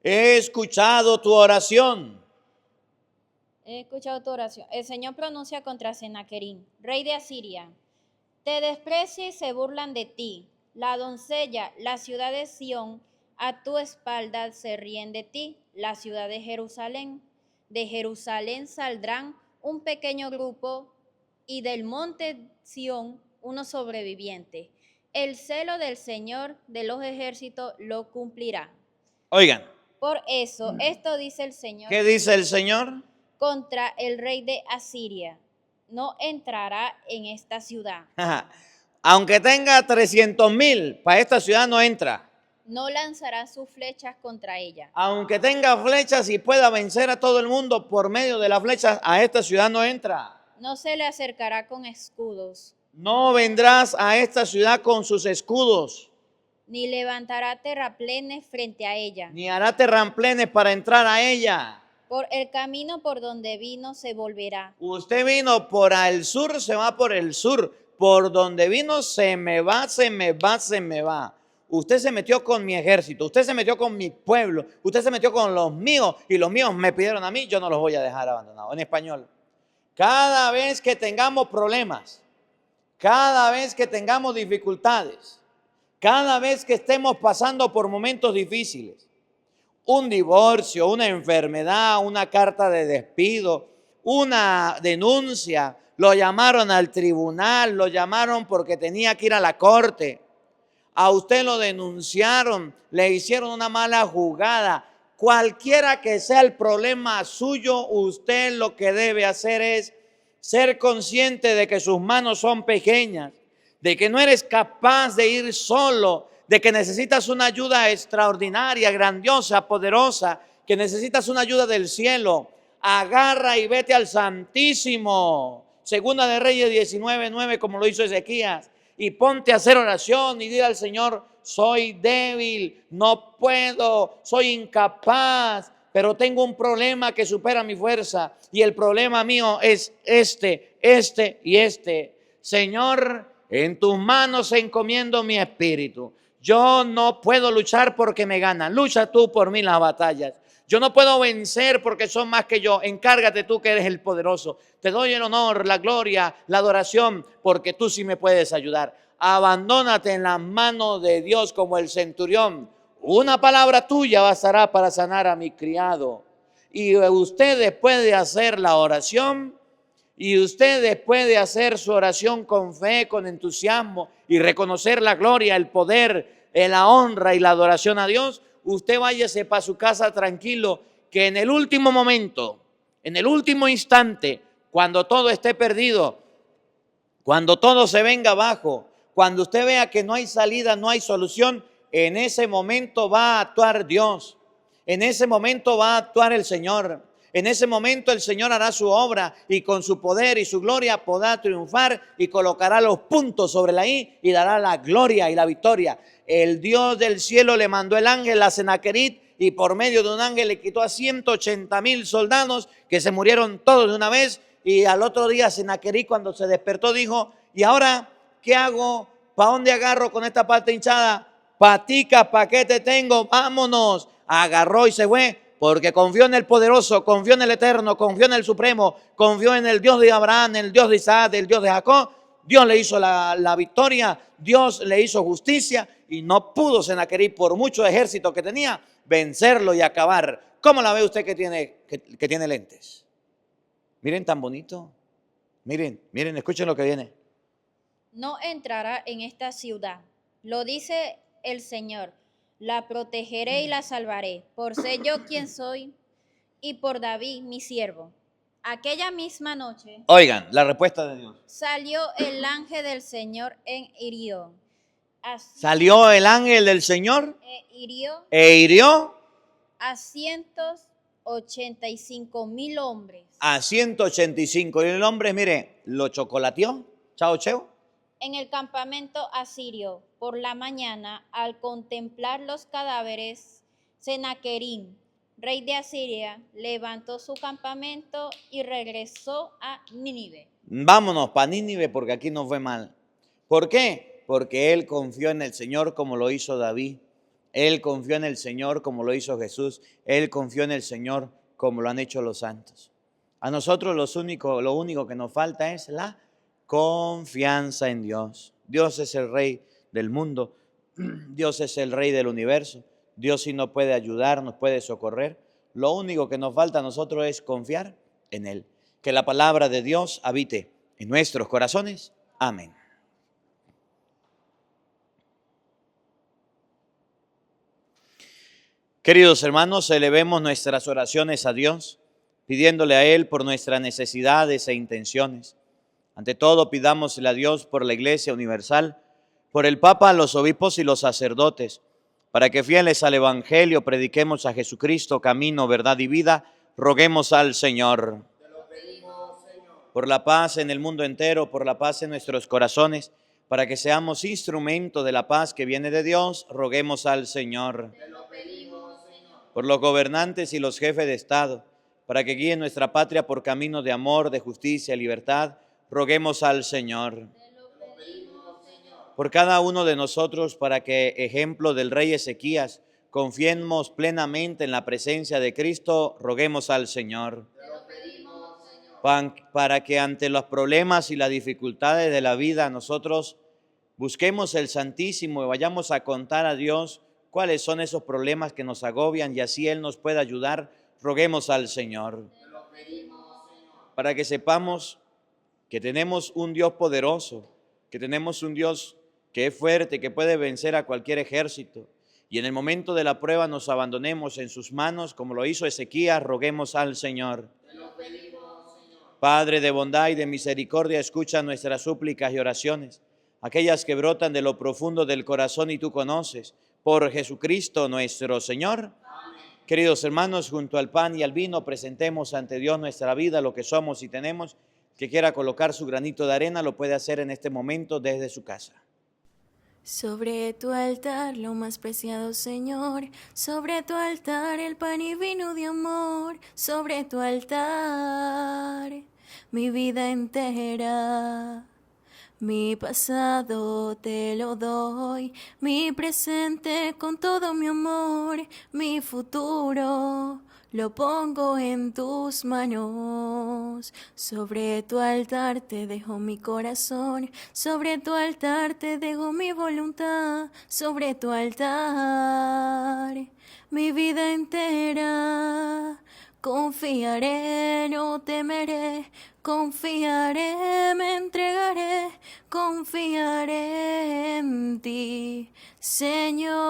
A: He escuchado tu oración.
C: He escuchado tu oración. El Señor pronuncia contra Sennacherib, rey de Asiria. Te desprecia y se burlan de ti. La doncella, la ciudad de Sión, a tu espalda se ríen de ti. La ciudad de Jerusalén. De Jerusalén saldrán un pequeño grupo y del monte Sión uno sobreviviente. El celo del Señor de los ejércitos lo cumplirá.
A: Oigan.
C: Por eso, esto dice el Señor.
A: ¿Qué dice el Señor?
C: Contra el rey de Asiria. No entrará en esta ciudad.
A: Aunque tenga 300,000, para esta ciudad no entra.
C: No lanzará sus flechas contra ella.
A: Aunque tenga flechas y pueda vencer a todo el mundo por medio de las flechas, a esta ciudad no entra.
C: No se le acercará con escudos.
A: No vendrás a esta ciudad con sus escudos.
C: Ni levantará terraplenes frente a ella.
A: Ni hará terraplenes para entrar a ella.
C: Por el camino por donde vino se volverá.
A: Usted vino por el sur, se va por el sur. Por donde vino se me va, se me va, se me va. Usted se metió con mi ejército, usted se metió con mi pueblo, usted se metió con los míos y los míos me pidieron a mí, yo no los voy a dejar abandonados. En español, cada vez que tengamos problemas, cada vez que tengamos dificultades, cada vez que estemos pasando por momentos difíciles, un divorcio, una enfermedad, una carta de despido, una denuncia, lo llamaron al tribunal, lo llamaron porque tenía que ir a la corte. A usted lo denunciaron, le hicieron una mala jugada. Cualquiera que sea el problema suyo, usted lo que debe hacer es ser consciente de que sus manos son pequeñas, de que no eres capaz de ir solo, de que necesitas una ayuda extraordinaria, grandiosa, poderosa, que necesitas una ayuda del cielo. Agarra y vete al Santísimo. Segunda de Reyes 19:9, como lo hizo Ezequías. Y ponte a hacer oración y dile al Señor: soy débil, no puedo, soy incapaz, pero tengo un problema que supera mi fuerza. Y el problema mío es este y este. Señor, en tus manos encomiendo mi espíritu. Yo no puedo luchar porque me ganan. Lucha tú por mí las batallas. Yo no puedo vencer porque son más que yo. Encárgate tú que eres el poderoso. Te doy el honor, la gloria, la adoración, porque tú sí me puedes ayudar. Abandónate en las manos de Dios como el centurión. Una palabra tuya bastará para sanar a mi criado. Y usted después de hacer la oración, y usted después de hacer su oración con fe, con entusiasmo y reconocer la gloria, el poder, la honra y la adoración a Dios, usted váyase para su casa tranquilo, que en el último momento, en el último instante, cuando todo esté perdido, cuando todo se venga abajo, cuando usted vea que no hay salida, no hay solución, en ese momento va a actuar Dios, en ese momento va a actuar el Señor, En ese momento el Señor hará su obra y con su poder y su gloria podrá triunfar y colocará los puntos sobre la I y dará la gloria y la victoria. El Dios del cielo le mandó el ángel a Sennacherib y por medio de un ángel le quitó a 180,000 soldados que se murieron todos de una vez. Y al otro día Sennacherib, cuando se despertó, dijo: ¿y ahora qué hago? ¿Para dónde agarro con esta parte hinchada? Patica, ¿para qué te tengo? Vámonos. Agarró y se fue, porque confió en el poderoso, confió en el eterno, confió en el supremo, confió en el Dios de Abraham, el Dios de Isaac, el Dios de Jacob. Dios le hizo la victoria, Dios le hizo justicia y no pudo Sennacherib, por mucho ejército que tenía, vencerlo y acabar. ¿Cómo la ve usted que tiene lentes? Miren tan bonito. Miren, escuchen lo que viene.
C: No entrará en esta ciudad, lo dice el Señor. La protegeré y la salvaré, por ser yo quien soy y por David mi siervo. Aquella misma noche,
A: Oigan, la respuesta de Dios.
C: salió el ángel del Señor en hirió.
A: Salió el ángel del Señor e hirió
C: a 185,000 hombres.
A: A 185,000 hombres, mire, lo chocolateó. Chao, cheo.
C: En el campamento asirio, por la mañana, al contemplar los cadáveres, Sennacherib, rey de Asiria, levantó su campamento y regresó a Nínive.
A: Vámonos para Nínive porque aquí nos fue mal. ¿Por qué? Porque él confió en el Señor como lo hizo David. Él confió en el Señor como lo hizo Jesús. Él confió en el Señor como lo han hecho los santos. A nosotros lo único que nos falta es la confianza en Dios. Dios es el Rey del mundo. Dios es el Rey del universo. Dios sí nos puede ayudar, nos puede socorrer. Lo único que nos falta a nosotros es confiar en Él. Que la palabra de Dios habite en nuestros corazones. Amén. Queridos hermanos, elevemos nuestras oraciones a Dios, pidiéndole a Él por nuestras necesidades e intenciones. Ante todo, pidámosle a Dios por la Iglesia Universal, por el Papa, los obispos y los sacerdotes, para que fieles al Evangelio prediquemos a Jesucristo, camino, verdad y vida. Roguemos al Señor. Te lo pedimos, Señor. Por la paz en el mundo entero, por la paz en nuestros corazones, para que seamos instrumento de la paz que viene de Dios, roguemos al Señor. Te lo pedimos, Señor. Por los gobernantes y los jefes de Estado, para que guíen nuestra patria por camino de amor, de justicia y libertad, roguemos al Señor. Por cada uno de nosotros, para que, ejemplo del rey Ezequías, confiemos plenamente en la presencia de Cristo, roguemos al Señor. Para que ante los problemas y las dificultades de la vida nosotros busquemos el Santísimo y vayamos a contar a Dios cuáles son esos problemas que nos agobian y así Él nos pueda ayudar, roguemos al Señor. Para que sepamos que tenemos un Dios poderoso, que tenemos un Dios que es fuerte, que puede vencer a cualquier ejército. Y en el momento de la prueba nos abandonemos en sus manos, como lo hizo Ezequías, roguemos al Señor. Te lo pedimos, Señor. Padre de bondad y de misericordia, escucha nuestras súplicas y oraciones, aquellas que brotan de lo profundo del corazón y tú conoces. Por Jesucristo nuestro Señor. Amén. Queridos hermanos, junto al pan y al vino, presentemos ante Dios nuestra vida, lo que somos y tenemos. Que quiera colocar su granito de arena, lo puede hacer en este momento desde su casa.
B: Sobre tu altar lo más preciado, Señor, sobre tu altar el pan y vino de amor, sobre tu altar mi vida entera. Mi pasado te lo doy, mi presente con todo mi amor, mi futuro lo pongo en tus manos. Sobre tu altar te dejo mi corazón, sobre tu altar te dejo mi voluntad, sobre tu altar mi vida entera. Confiaré, no temeré, confiaré, me entregaré, confiaré en ti, Señor.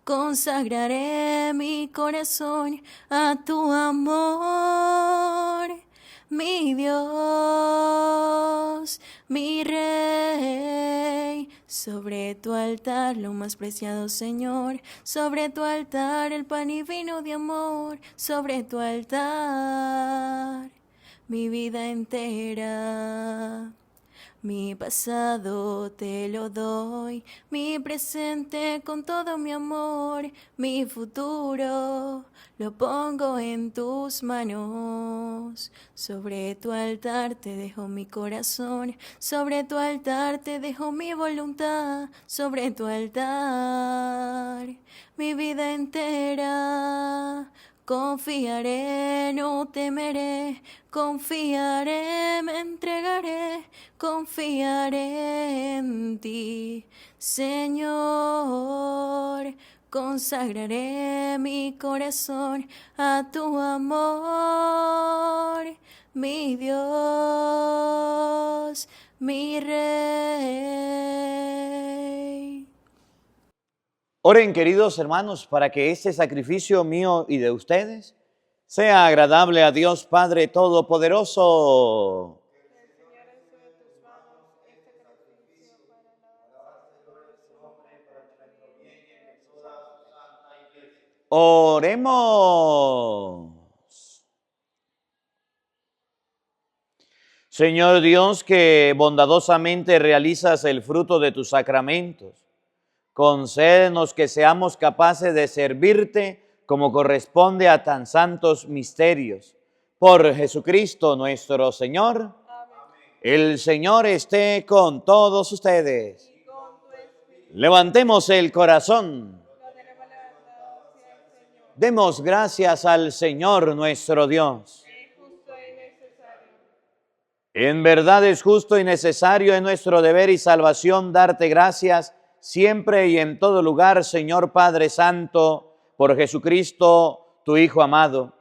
B: Consagraré mi corazón a tu amor, mi Dios, mi Rey, Sobre tu altar lo más preciado, Señor, sobre tu altar el pan y vino de amor, sobre tu altar mi vida entera. Mi pasado te lo doy, mi presente con todo mi amor, mi futuro lo pongo en tus manos. Sobre tu altar te dejo mi corazón, sobre tu altar te dejo mi voluntad, sobre tu altar mi vida entera. Confiaré, no temeré, confiaré, me entregaré, confiaré en ti, Señor. Consagraré mi corazón a tu amor, mi Dios, mi Rey.
A: Oren, queridos hermanos, para que este sacrificio mío y de ustedes sea agradable a Dios Padre Todopoderoso. Oremos. Señor Dios, que bondadosamente realizas el fruto de tus sacramentos, concédenos que seamos capaces de servirte como corresponde a tan santos misterios. Por Jesucristo nuestro Señor. El Señor esté con todos ustedes. Levantemos el corazón. Demos gracias al Señor nuestro Dios. En verdad es justo y necesario, en nuestro deber y salvación, darte gracias siempre y en todo lugar, Señor Padre Santo, por Jesucristo, tu Hijo amado.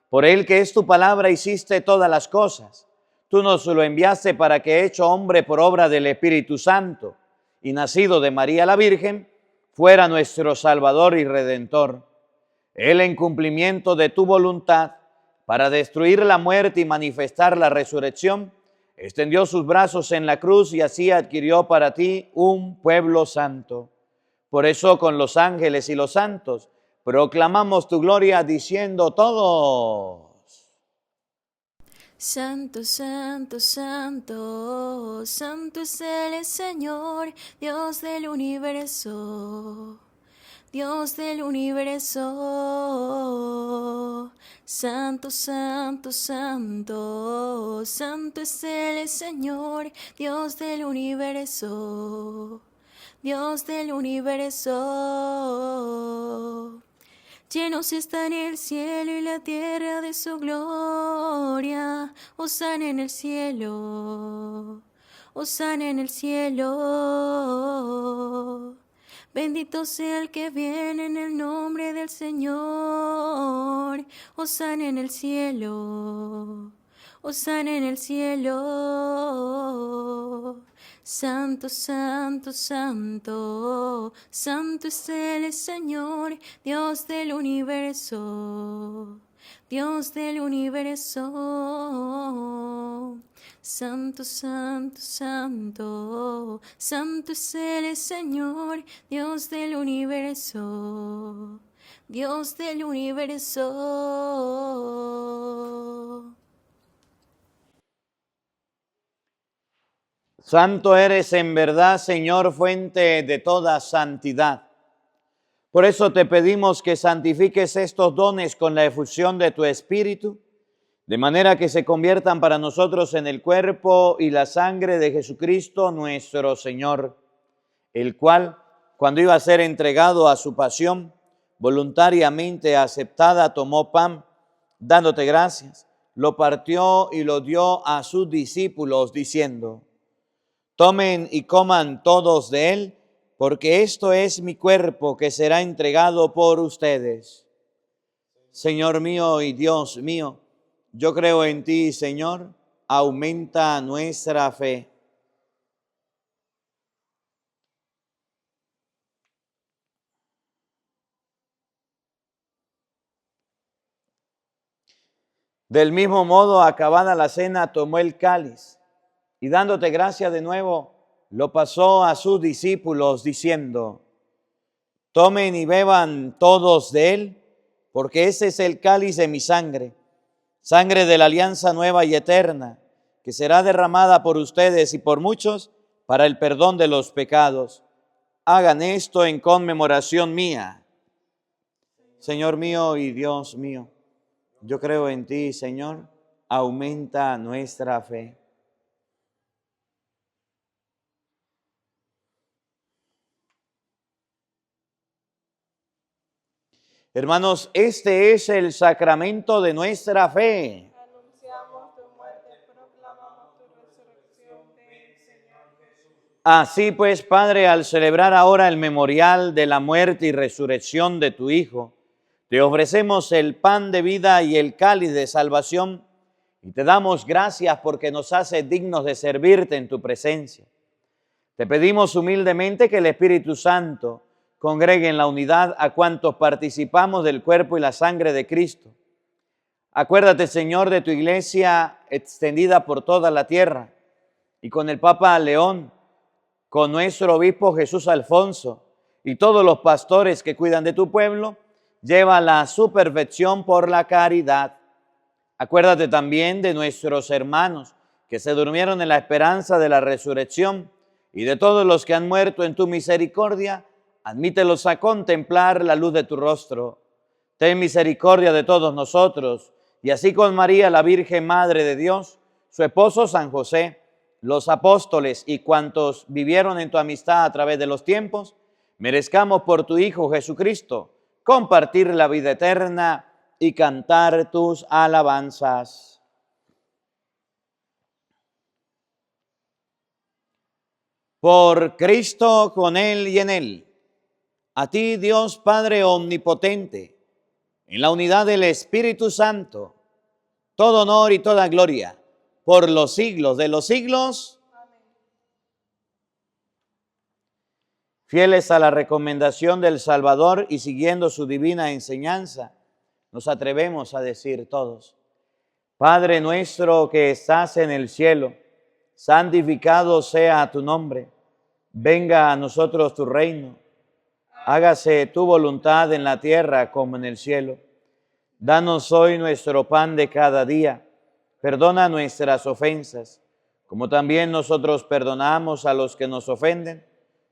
A: Por Él, que es tu palabra, hiciste todas las cosas. Tú nos lo enviaste para que, hecho hombre por obra del Espíritu Santo y nacido de María la Virgen, fuera nuestro Salvador y Redentor. Él, en cumplimiento de tu voluntad, para destruir la muerte y manifestar la resurrección, extendió sus brazos en la cruz y así adquirió para ti un pueblo santo. Por eso, con los ángeles y los santos, proclamamos tu gloria diciendo todos:
B: Santo, santo, santo, santo es el Señor, Dios del universo. Dios del universo, santo, santo, santo, santo es el Señor, Dios del universo, Dios del universo. Llenos están el cielo y la tierra de su gloria, hosana en el cielo, hosana en el cielo. Bendito sea el que viene en el nombre del Señor. Hosana en el cielo. Hosana en el cielo. Santo, santo, santo. Santo es el Señor, Dios del universo. Dios del universo. Santo, santo, santo, santo es el Señor, Dios del universo, Dios del universo.
A: Santo eres en verdad, Señor, fuente de toda santidad. Por eso te pedimos que santifiques estos dones con la efusión de tu Espíritu, de manera que se conviertan para nosotros en el cuerpo y la sangre de Jesucristo nuestro Señor, el cual, cuando iba a ser entregado a su pasión, voluntariamente aceptada, tomó pan, dándote gracias, lo partió y lo dio a sus discípulos, diciendo: tomen y coman todos de él, porque esto es mi cuerpo que será entregado por ustedes. Señor mío y Dios mío, yo creo en ti, Señor, aumenta nuestra fe. Del mismo modo, acabada la cena, tomó el cáliz y dándote gracias de nuevo, lo pasó a sus discípulos diciendo: tomen y beban todos de él, porque ese es el cáliz de mi sangre, sangre de la alianza nueva y eterna, que será derramada por ustedes y por muchos para el perdón de los pecados. Hagan esto en conmemoración mía. Señor mío y Dios mío, yo creo en ti, Señor, aumenta nuestra fe. Hermanos, este es el sacramento de nuestra fe.
D: Anunciamos tu muerte, proclamamos tu resurrección, ven, Señor Jesús.
A: Así pues, Padre, al celebrar ahora el memorial de la muerte y resurrección de tu Hijo, te ofrecemos el pan de vida y el cáliz de salvación y te damos gracias porque nos hace dignos de servirte en tu presencia. Te pedimos humildemente que el Espíritu Santo congregue en la unidad a cuantos participamos del cuerpo y la sangre de Cristo. Acuérdate, Señor, de tu iglesia extendida por toda la tierra y con el Papa León, con nuestro obispo Jesús Alfonso y todos los pastores que cuidan de tu pueblo, llévala a su perfección por la caridad. Acuérdate también de nuestros hermanos que se durmieron en la esperanza de la resurrección y de todos los que han muerto en tu misericordia, admítelos a contemplar la luz de tu rostro. Ten misericordia de todos nosotros, y así con María, la Virgen Madre de Dios, su esposo San José, los apóstoles y cuantos vivieron en tu amistad a través de los tiempos, merezcamos por tu Hijo Jesucristo compartir la vida eterna y cantar tus alabanzas. Por Cristo, con Él y en Él, a ti, Dios Padre omnipotente, en la unidad del Espíritu Santo, todo honor y toda gloria, por los siglos de los siglos.
D: Amén.
A: Fieles a la recomendación del Salvador y siguiendo su divina enseñanza, nos atrevemos a decir todos: Padre nuestro que estás en el cielo, santificado sea tu nombre. Venga a nosotros tu reino. Hágase tu voluntad en la tierra como en el cielo. Danos hoy nuestro pan de cada día. Perdona nuestras ofensas, como también nosotros perdonamos a los que nos ofenden.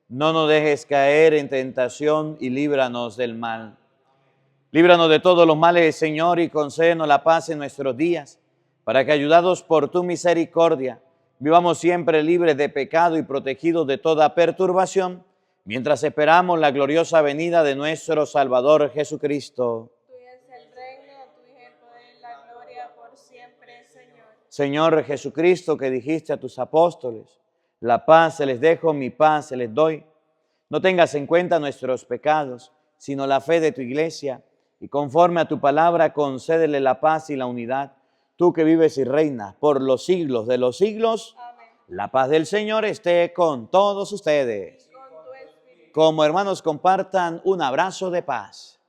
A: No nos dejes caer en tentación y líbranos del mal. Líbranos de todos los males, Señor, y concédenos la paz en nuestros días, para que, ayudados por tu misericordia, vivamos siempre libres de pecado y protegidos de toda perturbación, mientras esperamos la gloriosa venida de nuestro Salvador Jesucristo.
D: Tuyo es el reino, tuyo es el poder y la gloria por siempre, Señor.
A: Señor Jesucristo, que dijiste a tus apóstoles: la paz se les dejo, mi paz se les doy. No tengas en cuenta nuestros pecados, sino la fe de tu iglesia, y conforme a tu palabra concédele la paz y la unidad. Tú que vives y reinas por los siglos de los siglos,
D: Amén.
A: la paz del Señor esté con todos ustedes.
D: Con tu espíritu.
A: Como hermanos, compartan un abrazo de paz.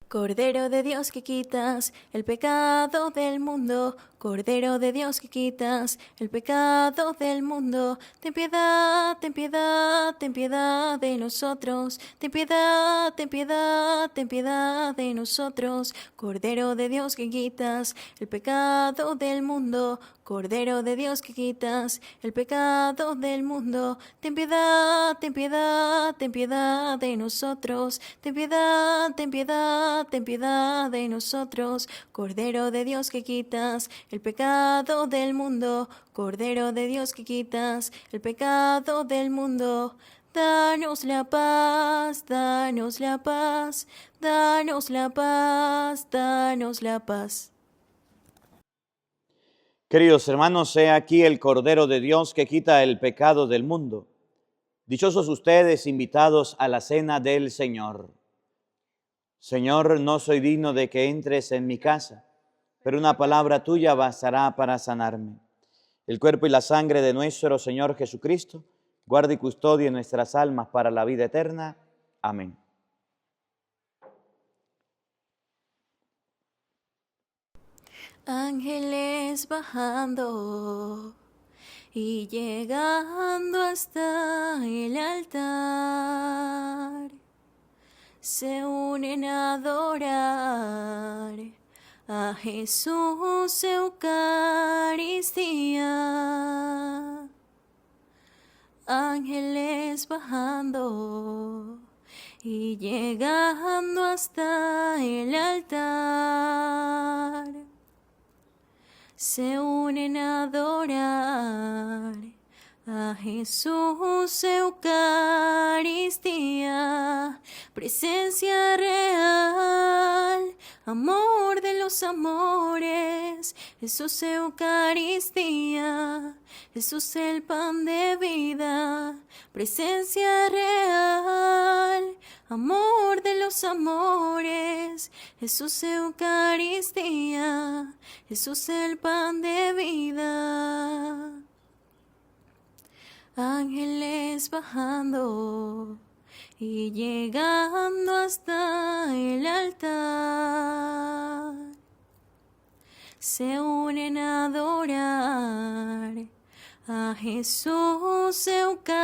B: Cordero de Dios que quitas el pecado del mundo, Cordero de Dios que quitas el pecado del mundo, ten piedad, ten piedad, ten piedad de nosotros, ten piedad, ten piedad, ten piedad de nosotros. Cordero de Dios que quitas el pecado del mundo, Cordero de Dios que quitas el pecado del mundo, ten piedad, ten piedad, ten piedad de nosotros, ten piedad, ten piedad, ten piedad de nosotros. Cordero de Dios que quitas el pecado del mundo, Cordero de Dios que quitas el pecado del mundo. Danos la paz, danos la paz, danos la paz, danos la paz.
A: Queridos hermanos, he aquí el Cordero de Dios que quita el pecado del mundo. Dichosos ustedes, invitados a la cena del Señor. Señor, no soy digno de que entres en mi casa, pero una palabra tuya bastará para sanarme. El cuerpo y la sangre de nuestro Señor Jesucristo guarde y custodie nuestras almas para la vida eterna. Amén.
B: Ángeles bajando y llegando hasta el altar, se unen a adorar a Jesús Eucaristía. Ángeles bajando y llegando hasta el altar, se unen a adorar a Jesús Eucaristía. Presencia real, amor de los amores, Jesús Eucaristía. Jesús el pan de vida, presencia real, amor de los amores, Jesús Eucaristía, Jesús el pan de vida. Ángeles bajando y llegando hasta el altar, se unen a adorar a Jesús Eucaristía.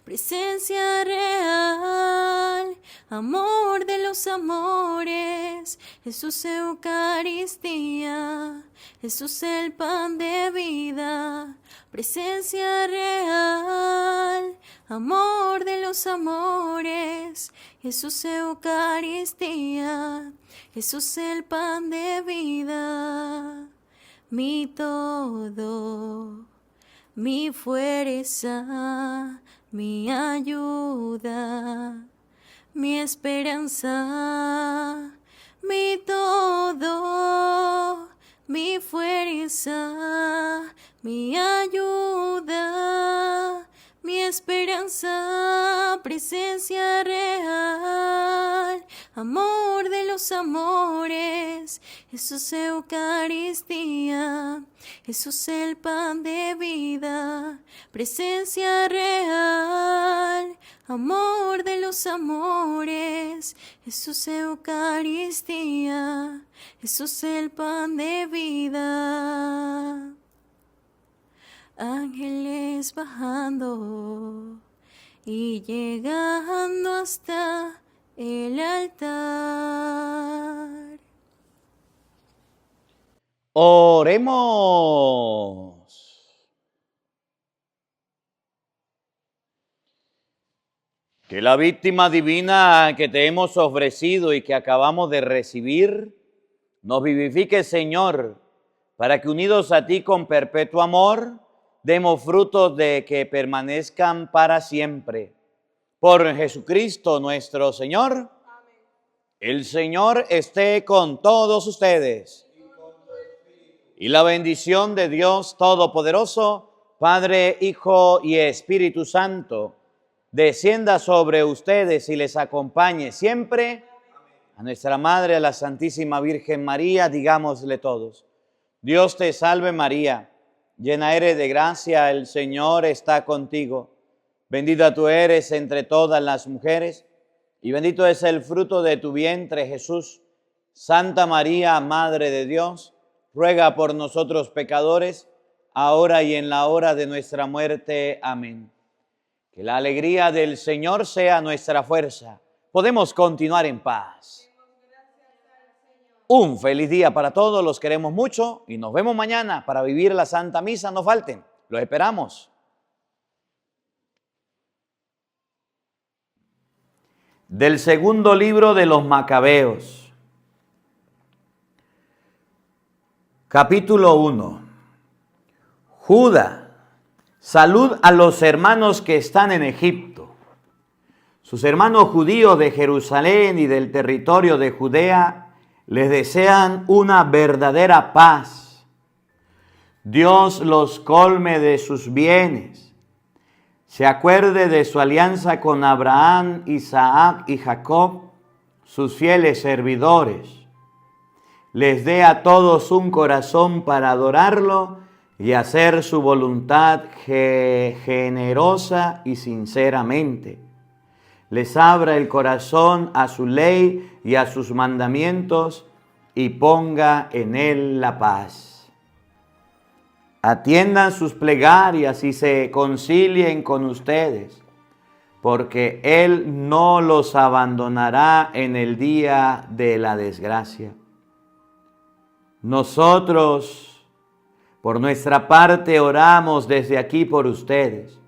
B: Presencia real, amor de los amores, Jesús Eucaristía, Jesús el pan de vida. Presencia real, amor de los amores, Jesús Eucaristía, Jesús el pan de vida. Mi todo, mi fuerza, mi ayuda, mi esperanza, mi todo, mi fuerza, mi ayuda, mi esperanza, presencia real, amor de los amores, Jesús Eucaristía, Jesús el pan de vida, presencia real, amor de los amores, Jesús Eucaristía, Jesús el pan de vida. Ángeles bajando y llegando hasta el altar.
A: Oremos. Que la víctima divina que te hemos ofrecido y que acabamos de recibir nos vivifique, Señor, para que unidos a ti con perpetuo amor, demos frutos de que permanezcan para siempre. Por Jesucristo nuestro Señor. Amén. El Señor esté con todos ustedes. Y la bendición de Dios Todopoderoso, Padre, Hijo y Espíritu Santo, descienda sobre ustedes y les acompañe siempre. A nuestra Madre, a la Santísima Virgen María, digámosle todos: Dios te salve María, llena eres de gracia, el Señor está contigo. Bendita tú eres entre todas las mujeres, y bendito es el fruto de tu vientre, Jesús. Santa María, Madre de Dios, ruega por nosotros pecadores, ahora y en la hora de nuestra muerte. Amén. Que la alegría del Señor sea nuestra fuerza. Podemos continuar en paz. Un feliz día para todos, los queremos mucho y nos vemos mañana para vivir la Santa Misa. No falten, los esperamos. Del segundo libro de los Macabeos, capítulo 1. Judá, salud a los hermanos que están en Egipto. Sus hermanos judíos de Jerusalén y del territorio de Judea les desean una verdadera paz. Dios los colme de sus bienes, se acuerde de su alianza con Abraham, Isaac y Jacob, sus fieles servidores. Les dé a todos un corazón para adorarlo y hacer su voluntad generosa y sinceramente. Les abra el corazón a su ley y a sus mandamientos y ponga en él la paz. atiendan sus plegarias y se concilien con ustedes, porque Él no los abandonará en el día de la desgracia. Nosotros, por nuestra parte, oramos desde aquí por ustedes.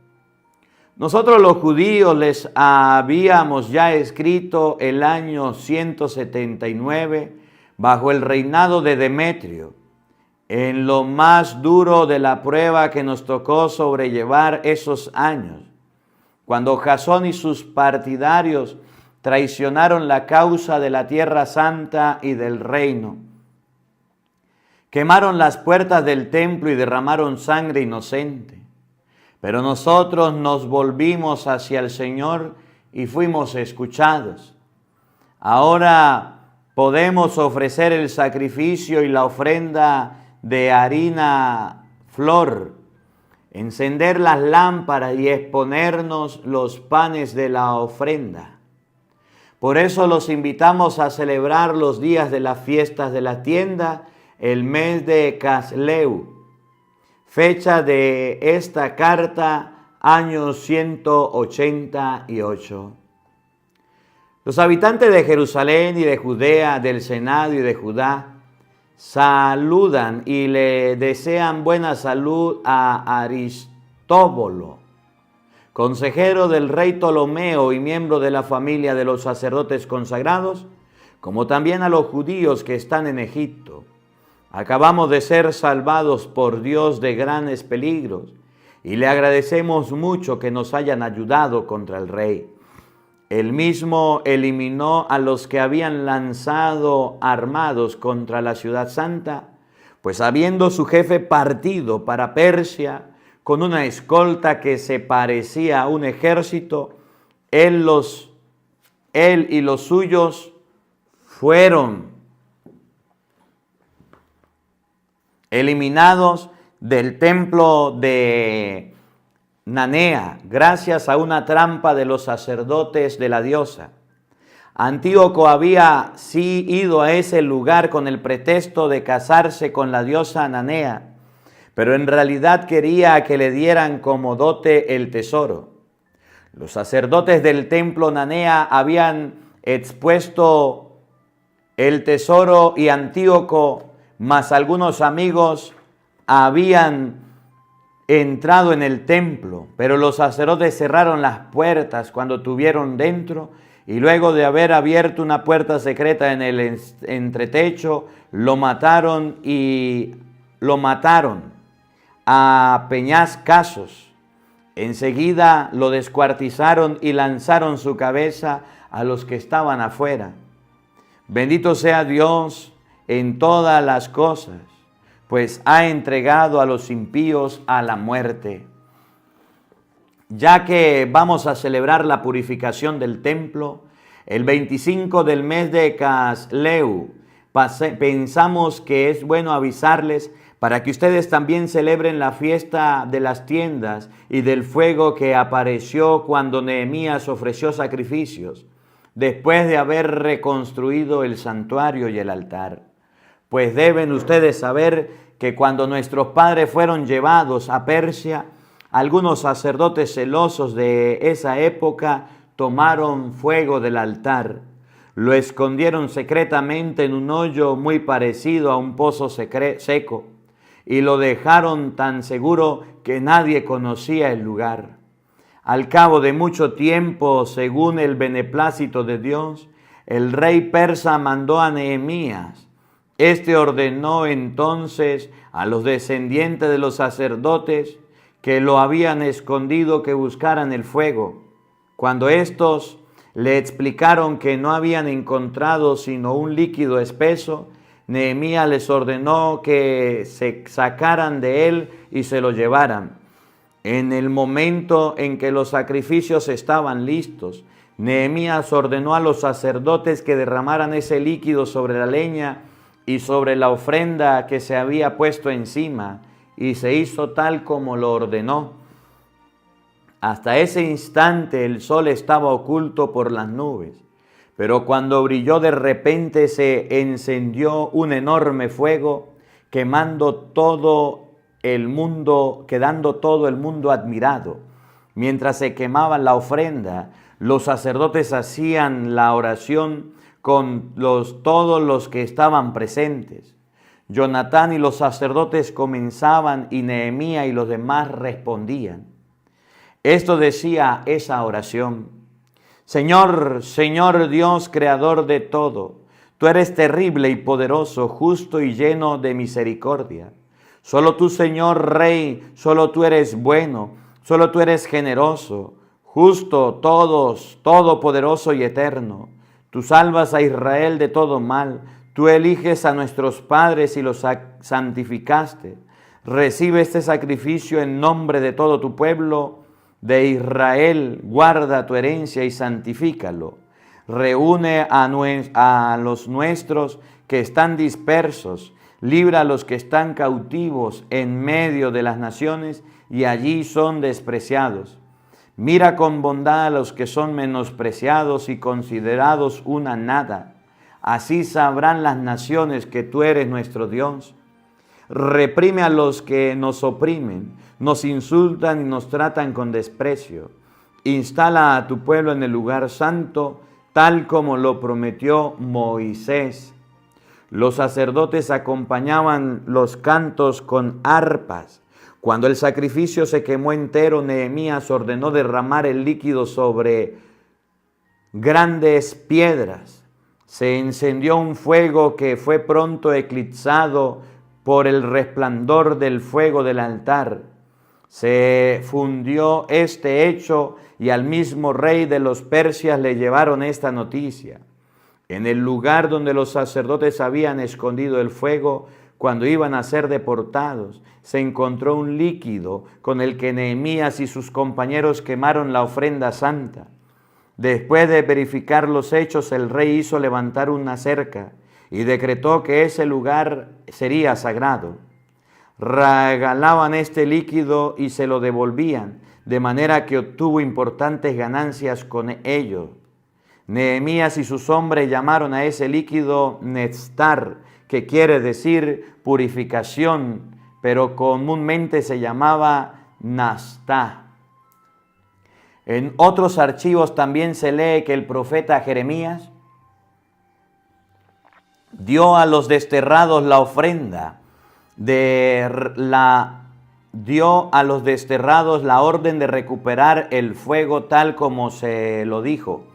A: Nosotros los judíos les habíamos ya escrito el año 179 bajo el reinado de Demetrio, en lo más duro de la prueba que nos tocó sobrellevar esos años, cuando Jasón y sus partidarios traicionaron la causa de la tierra santa y del reino, quemaron las puertas del templo y derramaron sangre inocente. Pero nosotros nos volvimos hacia el Señor y fuimos escuchados. Ahora podemos ofrecer el sacrificio y la ofrenda de harina flor, encender las lámparas y exponernos los panes de la ofrenda. Por eso los invitamos a celebrar los días de las fiestas de la tienda, el mes de Casleu. Fecha de esta carta, año 188. Los habitantes de Jerusalén y de Judea, del Senado y de Judá, saludan y le desean buena salud a Aristóbulo, consejero del rey Ptolomeo y miembro de la familia de los sacerdotes consagrados, como también a los judíos que están en Egipto. Acabamos de ser salvados por Dios de grandes peligros y le agradecemos mucho que nos hayan ayudado contra el rey. Él mismo eliminó a los que habían lanzado armados contra la ciudad santa, pues habiendo su jefe partido para Persia con una escolta que se parecía a un ejército, él y los suyos fueron eliminados del templo de Nanea, gracias a una trampa de los sacerdotes de la diosa. Antíoco había sí ido a ese lugar con el pretexto de casarse con la diosa Nanea, pero en realidad quería que le dieran como dote el tesoro. Los sacerdotes del templo Nanea habían expuesto el tesoro y Antíoco más algunos amigos habían entrado en el templo, pero los sacerdotes cerraron las puertas cuando tuvieron dentro y luego de haber abierto una puerta secreta en el entretecho, lo mataron a peñascazos. Enseguida lo descuartizaron y lanzaron su cabeza a los que estaban afuera. Bendito sea Dios en todas las cosas, pues ha entregado a los impíos a la muerte. Ya que vamos a celebrar la purificación del templo, el 25 del mes de Casleu, pensamos que es bueno avisarles para que ustedes también celebren la fiesta de las tiendas y del fuego que apareció cuando Nehemías ofreció sacrificios, después de haber reconstruido el santuario y el altar. Pues deben ustedes saber que cuando nuestros padres fueron llevados a Persia, algunos sacerdotes celosos de esa época tomaron fuego del altar, lo escondieron secretamente en un hoyo muy parecido a un pozo seco y lo dejaron tan seguro que nadie conocía el lugar. Al cabo de mucho tiempo, según el beneplácito de Dios, el rey persa mandó a Nehemías. Este ordenó entonces a los descendientes de los sacerdotes que lo habían escondido que buscaran el fuego. Cuando estos le explicaron que no habían encontrado sino un líquido espeso, Nehemías les ordenó que se sacaran de él y se lo llevaran. En el momento en que los sacrificios estaban listos, Nehemías ordenó a los sacerdotes que derramaran ese líquido sobre la leña y sobre la ofrenda que se había puesto encima, y se hizo tal como lo ordenó. Hasta ese instante el sol estaba oculto por las nubes, pero cuando brilló de repente se encendió un enorme fuego, quemando todo el mundo, quedando todo el mundo admirado. Mientras se quemaba la ofrenda, los sacerdotes hacían la oración con todos los que estaban presentes. Jonatán y los sacerdotes comenzaban y Nehemías y los demás respondían. Esto decía esa oración: Señor, Señor Dios, creador de todo, tú eres terrible y poderoso, justo y lleno de misericordia. Solo tú, Señor Rey, solo tú eres bueno, solo tú eres generoso, justo, todopoderoso y eterno. Tú salvas a Israel de todo mal, tú eliges a nuestros padres y los santificaste. Recibe este sacrificio en nombre de todo tu pueblo de Israel, guarda tu herencia y santifícalo. Reúne a los nuestros que están dispersos, libra a los que están cautivos en medio de las naciones y allí son despreciados. Mira con bondad a los que son menospreciados y considerados una nada. Así sabrán las naciones que tú eres nuestro Dios. Reprime a los que nos oprimen, nos insultan y nos tratan con desprecio. Instala a tu pueblo en el lugar santo, tal como lo prometió Moisés. Los sacerdotes acompañaban los cantos con arpas. Cuando el sacrificio se quemó entero, Nehemías ordenó derramar el líquido sobre grandes piedras. Se encendió un fuego que fue pronto eclipsado por el resplandor del fuego del altar. Se fundió este hecho y al mismo rey de los persias le llevaron esta noticia. En el lugar donde los sacerdotes habían escondido el fuego, cuando iban a ser deportados, se encontró un líquido con el que Nehemías y sus compañeros quemaron la ofrenda santa. Después de verificar los hechos, el rey hizo levantar una cerca y decretó que ese lugar sería sagrado. Regalaban este líquido y se lo devolvían, de manera que obtuvo importantes ganancias con ello. Nehemías y sus hombres llamaron a ese líquido Nestar, que quiere decir purificación, pero comúnmente se llamaba Nastá. En otros archivos también se lee que el profeta Jeremías dio a los desterrados la ofrenda, dio a los desterrados la orden de recuperar el fuego tal como se lo dijo.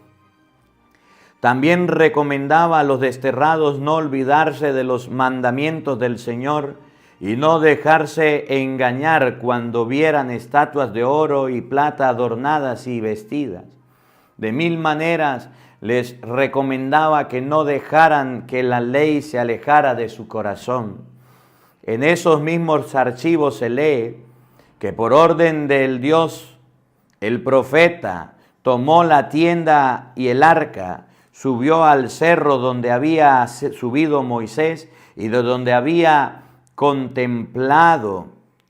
A: También recomendaba a los desterrados no olvidarse de los mandamientos del Señor y no dejarse engañar cuando vieran estatuas de oro y plata adornadas y vestidas. De mil maneras les recomendaba que no dejaran que la ley se alejara de su corazón. En esos mismos archivos se lee que por orden del Dios, el profeta tomó la tienda y el arca, subió al cerro donde había subido Moisés y de donde había contemplado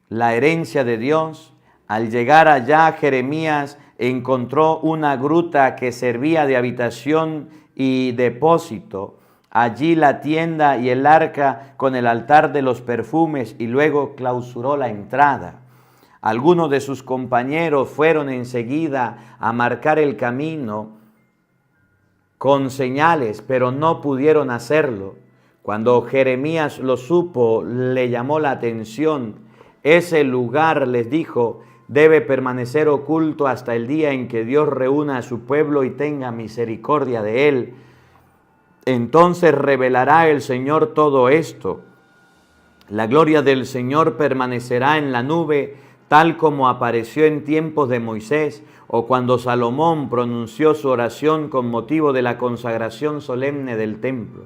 A: la herencia de Dios. Al llegar allá, Jeremías encontró una gruta que servía de habitación y depósito. Allí la tienda y el arca con el altar de los perfumes y luego clausuró la entrada. Algunos de sus compañeros fueron enseguida a marcar el camino con señales, pero no pudieron hacerlo. Cuando Jeremías lo supo, le llamó la atención. Ese lugar, les dijo, debe permanecer oculto hasta el día en que Dios reúna a su pueblo y tenga misericordia de él. Entonces revelará el Señor todo esto. La gloria del Señor permanecerá en la nube, tal como apareció en tiempos de Moisés, o cuando Salomón pronunció su oración con motivo de la consagración solemne del templo.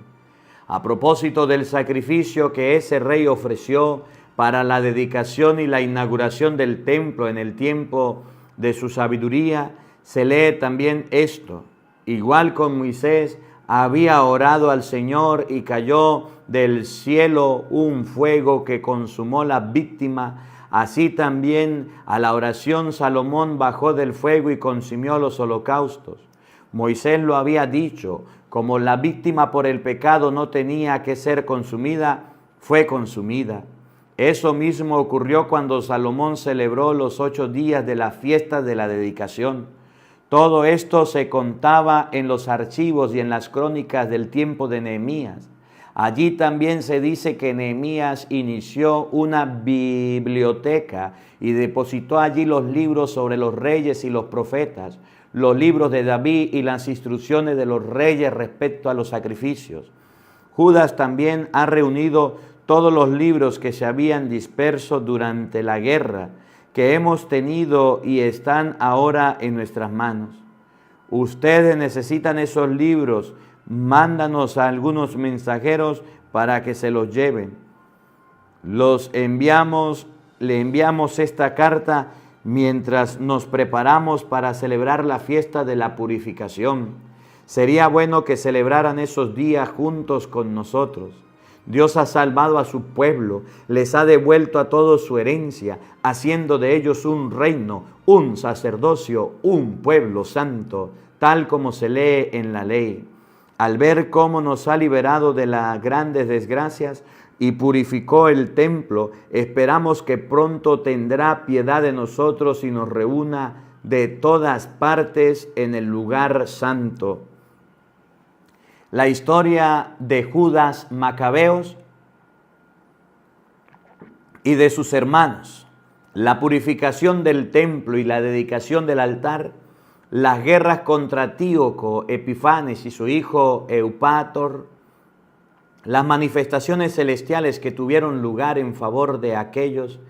A: A propósito del sacrificio que ese rey ofreció para la dedicación y la inauguración del templo en el tiempo de su sabiduría, se lee también esto. Igual con Moisés, había orado al Señor y cayó del cielo un fuego que consumó la víctima. Así también a la oración Salomón bajó del fuego y consumió los holocaustos. Moisés lo había dicho, como la víctima por el pecado no tenía que ser consumida, fue consumida. Eso mismo ocurrió cuando Salomón celebró los 8 días de la fiesta de la dedicación. Todo esto se contaba en los archivos y en las crónicas del tiempo de Nehemías. Allí también se dice que Nehemías inició una biblioteca y depositó allí los libros sobre los reyes y los profetas, los libros de David y las instrucciones de los reyes respecto a los sacrificios. Judas también ha reunido todos los libros que se habían disperso durante la guerra que hemos tenido y están ahora en nuestras manos. Ustedes necesitan esos libros. Mándanos a algunos mensajeros para que se los lleven. Le enviamos esta carta mientras nos preparamos para celebrar la fiesta de la purificación. Sería bueno que celebraran esos días juntos con nosotros. Dios ha salvado a su pueblo, les ha devuelto a todos su herencia, haciendo de ellos un reino, un sacerdocio, un pueblo santo, tal como se lee en la ley. Al ver cómo nos ha liberado de las grandes desgracias y purificó el templo, esperamos que pronto tendrá piedad de nosotros y nos reúna de todas partes en el lugar santo. La historia de Judas Macabeos y de sus hermanos, la purificación del templo y la dedicación del altar, las guerras contra Antíoco Epifanes y su hijo Eupator, las manifestaciones celestiales que tuvieron lugar en favor de aquellos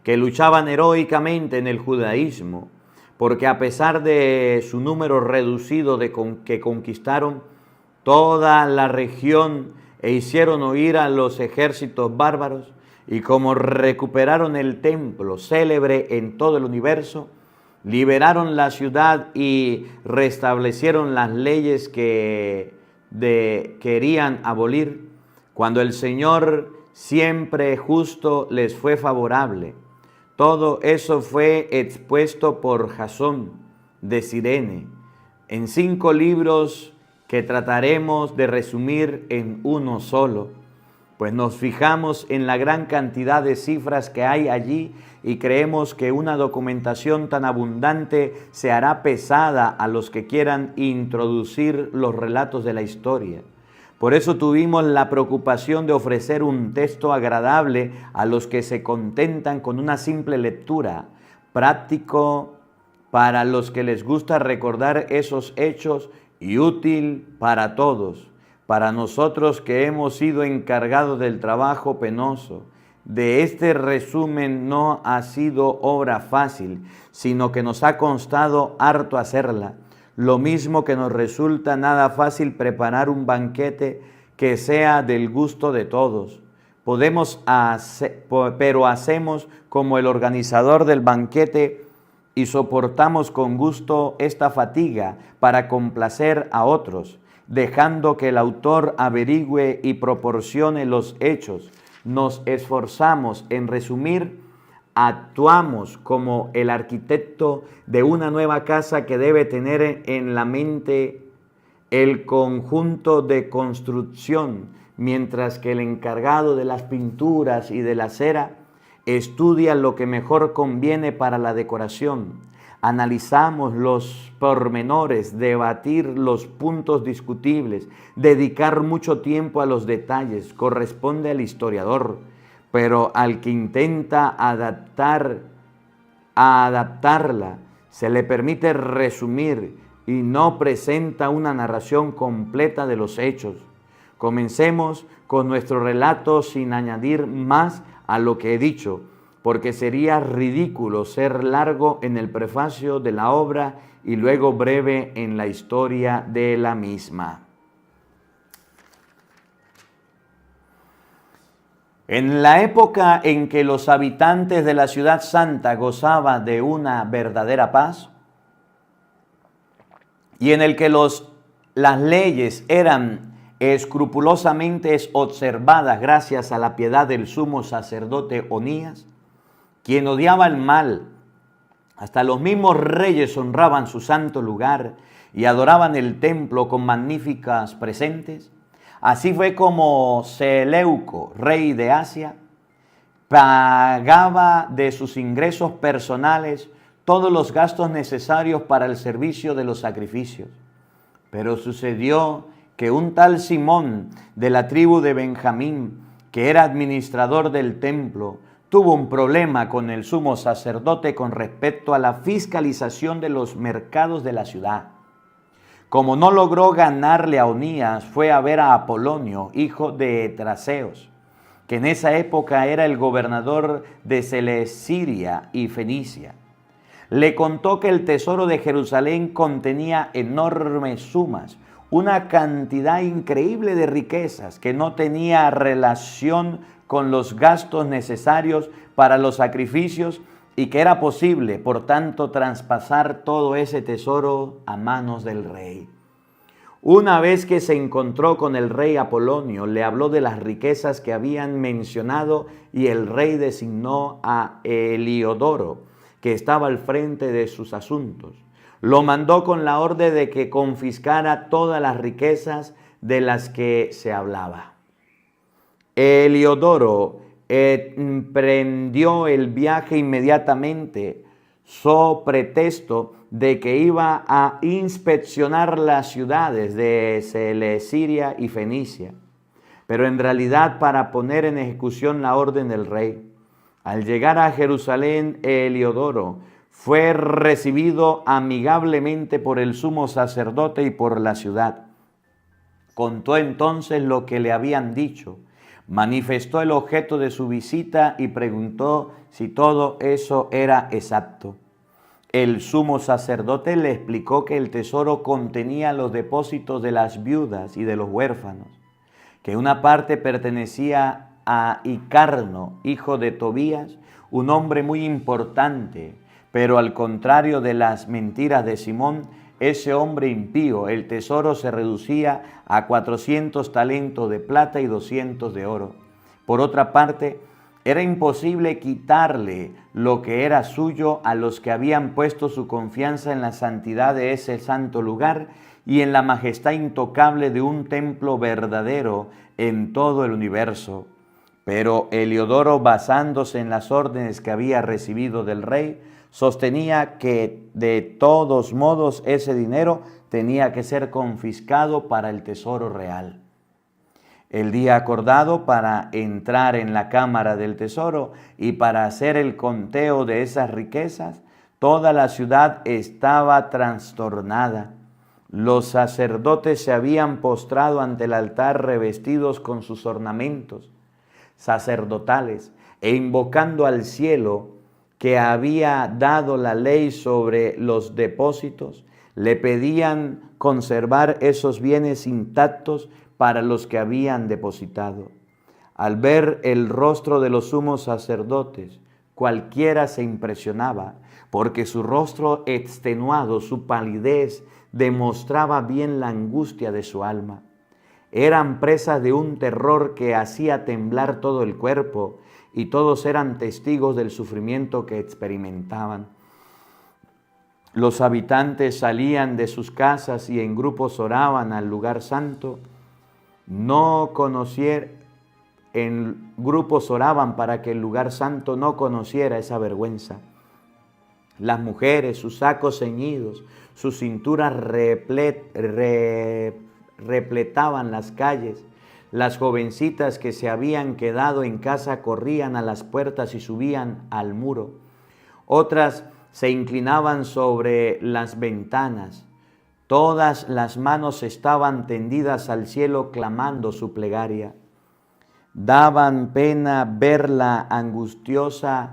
A: que luchaban heroicamente en el judaísmo, porque a pesar de su número reducido que conquistaron toda la región e hicieron huir a los ejércitos bárbaros, y como recuperaron el templo célebre en todo el universo, liberaron la ciudad y restablecieron las leyes que querían abolir, cuando el Señor siempre justo les fue favorable. Todo eso fue expuesto por Jasón de Cirene en 5 libros que trataremos de resumir en uno solo, pues nos fijamos en la gran cantidad de cifras que hay allí y creemos que una documentación tan abundante se hará pesada a los que quieran introducir los relatos de la historia. Por eso tuvimos la preocupación de ofrecer un texto agradable a los que se contentan con una simple lectura, práctico para los que les gusta recordar esos hechos y útil para todos, para nosotros que hemos sido encargados del trabajo penoso. De este resumen no ha sido obra fácil, sino que nos ha costado harto hacerla. Lo mismo que nos resulta nada fácil preparar un banquete que sea del gusto de todos. Pero hacemos como el organizador del banquete y soportamos con gusto esta fatiga para complacer a otros, dejando que el autor averigüe y proporcione los hechos. Nos esforzamos en resumir, actuamos como el arquitecto de una nueva casa que debe tener en la mente el conjunto de construcción, mientras que el encargado de las pinturas y de la cera estudia lo que mejor conviene para la decoración. Analizamos los pormenores, debatir los puntos discutibles, dedicar mucho tiempo a los detalles, corresponde al historiador, pero al que intenta adaptarla, se le permite resumir y no presenta una narración completa de los hechos. Comencemos con nuestro relato sin añadir más a lo que he dicho, porque sería ridículo ser largo en el prefacio de la obra y luego breve en la historia de la misma. En la época en que los habitantes de la ciudad santa gozaban de una verdadera paz y en el que las leyes eran escrupulosamente observadas gracias a la piedad del sumo sacerdote Onías, quien odiaba el mal, hasta los mismos reyes honraban su santo lugar y adoraban el templo con magníficas presentes. Así fue como Seleuco, rey de Asia, pagaba de sus ingresos personales todos los gastos necesarios para el servicio de los sacrificios. Pero sucedió que un tal Simón de la tribu de Benjamín, que era administrador del templo, tuvo un problema con el sumo sacerdote con respecto a la fiscalización de los mercados de la ciudad. Como no logró ganarle a Onías, fue a ver a Apolonio, hijo de Traseos, que en esa época era el gobernador de Celesiria y Fenicia. Le contó que el tesoro de Jerusalén contenía enormes sumas, una cantidad increíble de riquezas que no tenía relación con los gastos necesarios para los sacrificios y que era posible, por tanto, traspasar todo ese tesoro a manos del rey. Una vez que se encontró con el rey Apolonio, le habló de las riquezas que habían mencionado y el rey designó a Heliodoro, que estaba al frente de sus asuntos. Lo mandó con la orden de que confiscara todas las riquezas de las que se hablaba. Heliodoro emprendió el viaje inmediatamente, so pretexto de que iba a inspeccionar las ciudades de Celesiria y Fenicia, pero en realidad para poner en ejecución la orden del rey. Al llegar a Jerusalén, Heliodoro fue recibido amigablemente por el sumo sacerdote y por la ciudad. Contó entonces lo que le habían dicho, manifestó el objeto de su visita y preguntó si todo eso era exacto. El sumo sacerdote le explicó que el tesoro contenía los depósitos de las viudas y de los huérfanos, que una parte pertenecía a Icarno, hijo de Tobías, un hombre muy importante, pero al contrario de las mentiras de Simón, ese hombre impío, el tesoro se reducía a 400 talentos de plata y 200 de oro. Por otra parte, era imposible quitarle lo que era suyo a los que habían puesto su confianza en la santidad de ese santo lugar y en la majestad intocable de un templo verdadero en todo el universo. Pero Heliodoro, basándose en las órdenes que había recibido del rey, sostenía que de todos modos ese dinero tenía que ser confiscado para el tesoro real. El día acordado para entrar en la cámara del tesoro y para hacer el conteo de esas riquezas, toda la ciudad estaba trastornada. Los sacerdotes se habían postrado ante el altar revestidos con sus ornamentos sacerdotales e invocando al cielo que había dado la ley sobre los depósitos, le pedían conservar esos bienes intactos para los que habían depositado. Al ver el rostro de los sumos sacerdotes, cualquiera se impresionaba, porque su rostro extenuado, su palidez, demostraba bien la angustia de su alma. Eran presas de un terror que hacía temblar todo el cuerpo, y todos eran testigos del sufrimiento que experimentaban. Los habitantes salían de sus casas y en grupos oraban al lugar santo. En grupos oraban para que el lugar santo no conociera esa vergüenza. Las mujeres, sus sacos ceñidos, sus cinturas repletaban las calles. Las jovencitas que se habían quedado en casa corrían a las puertas y subían al muro. Otras se inclinaban sobre las ventanas. Todas las manos estaban tendidas al cielo clamando su plegaria. Daban pena ver la angustia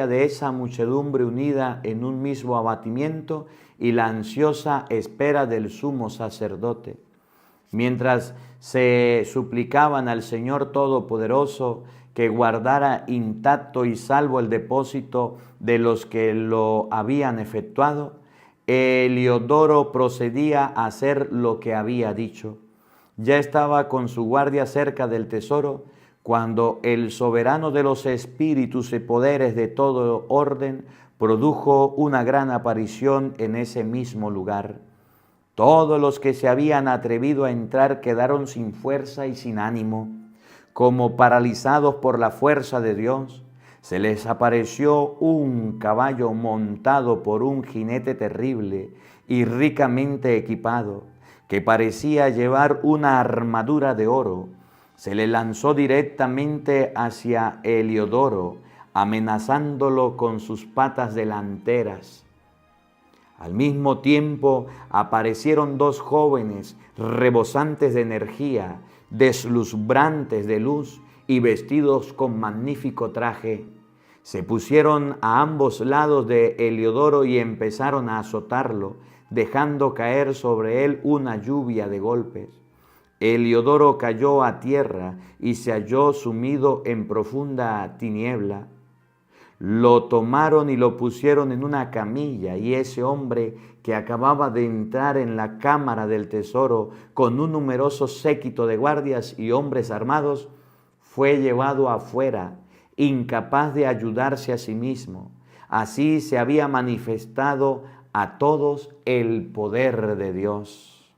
A: de esa muchedumbre unida en un mismo abatimiento y la ansiosa espera del sumo sacerdote. Mientras se suplicaban al Señor Todopoderoso que guardara intacto y salvo el depósito de los que lo habían efectuado, Heliodoro procedía a hacer lo que había dicho. Ya estaba con su guardia cerca del tesoro cuando el soberano de los espíritus y poderes de todo orden produjo una gran aparición en ese mismo lugar. Todos los que se habían atrevido a entrar quedaron sin fuerza y sin ánimo. como paralizados por la fuerza de Dios, se les apareció un caballo montado por un jinete terrible y ricamente equipado, que parecía llevar una armadura de oro. Se le lanzó directamente hacia Heliodoro, amenazándolo con sus patas delanteras. Al mismo tiempo aparecieron dos jóvenes rebosantes de energía, deslumbrantes de luz y vestidos con magnífico traje. Se pusieron a ambos lados de Heliodoro y empezaron a azotarlo, dejando caer sobre él una lluvia de golpes. Heliodoro cayó a tierra y se halló sumido en profunda tiniebla. Lo tomaron y lo pusieron en una camilla, y ese hombre que acababa de entrar en la cámara del tesoro con un numeroso séquito de guardias y hombres armados, fue llevado afuera, incapaz de ayudarse a sí mismo. Así se había manifestado a todos el poder de Dios.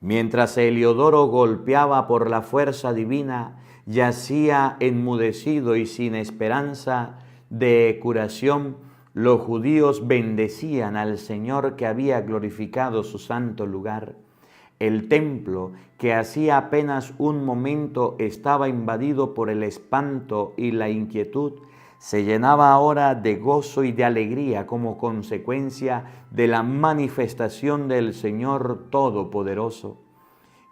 A: Mientras Heliodoro golpeaba por la fuerza divina, yacía enmudecido y sin esperanza de curación, los judíos bendecían al Señor que había glorificado su santo lugar. El templo, que hacía apenas un momento estaba invadido por el espanto y la inquietud, se llenaba ahora de gozo y de alegría como consecuencia de la manifestación del Señor Todopoderoso.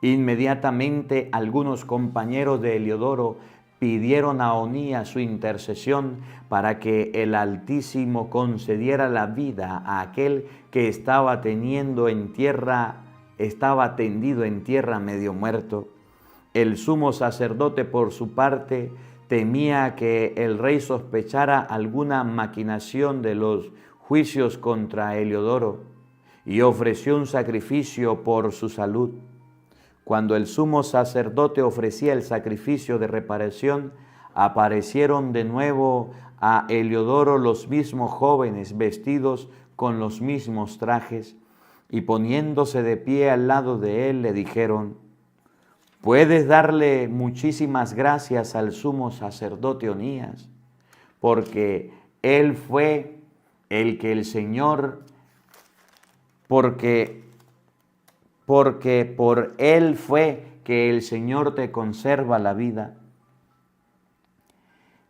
A: Inmediatamente algunos compañeros de Heliodoro pidieron a Onías su intercesión para que el Altísimo concediera la vida a aquel que estaba tendido en tierra medio muerto. El sumo sacerdote, por su parte, temía que el rey sospechara alguna maquinación de los juicios contra Heliodoro y ofreció un sacrificio por su salud. Cuando el sumo sacerdote ofrecía el sacrificio de reparación, aparecieron de nuevo a Heliodoro los mismos jóvenes vestidos con los mismos trajes, y poniéndose de pie al lado de él le dijeron: «Puedes darle muchísimas gracias al sumo sacerdote Onías, porque él fue el que el Señor, porque por él fue que el Señor te conserva la vida.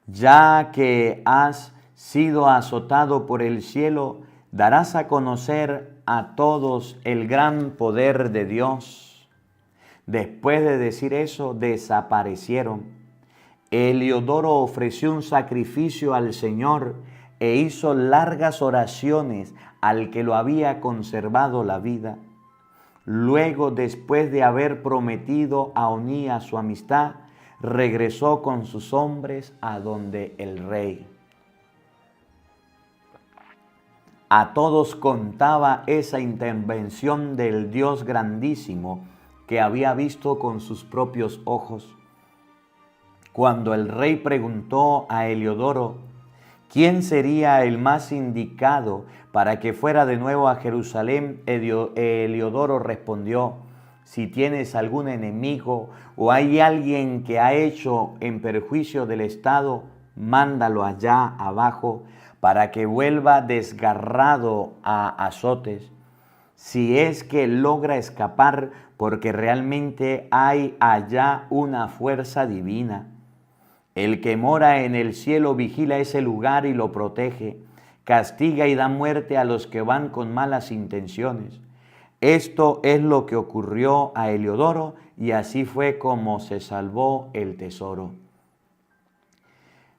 A: Ya que has sido azotado por el cielo, darás a conocer a todos el gran poder de Dios». Después de decir eso, desaparecieron. Heliodoro ofreció un sacrificio al Señor e hizo largas oraciones al que lo había conservado la vida. Luego, después de haber prometido a Onías su amistad, regresó con sus hombres a donde el rey. A todos contaba esa intervención del Dios grandísimo que había visto con sus propios ojos. Cuando el rey preguntó a Heliodoro quién sería el más indicado para que fuera de nuevo a Jerusalén, Heliodoro respondió: «Si tienes algún enemigo o hay alguien que ha hecho en perjuicio del Estado, mándalo allá abajo para que vuelva desgarrado a azotes. Si es que logra escapar, porque realmente hay allá una fuerza divina. El que mora en el cielo vigila ese lugar y lo protege, castiga y da muerte a los que van con malas intenciones». Esto es lo que ocurrió a Heliodoro y así fue como se salvó el tesoro.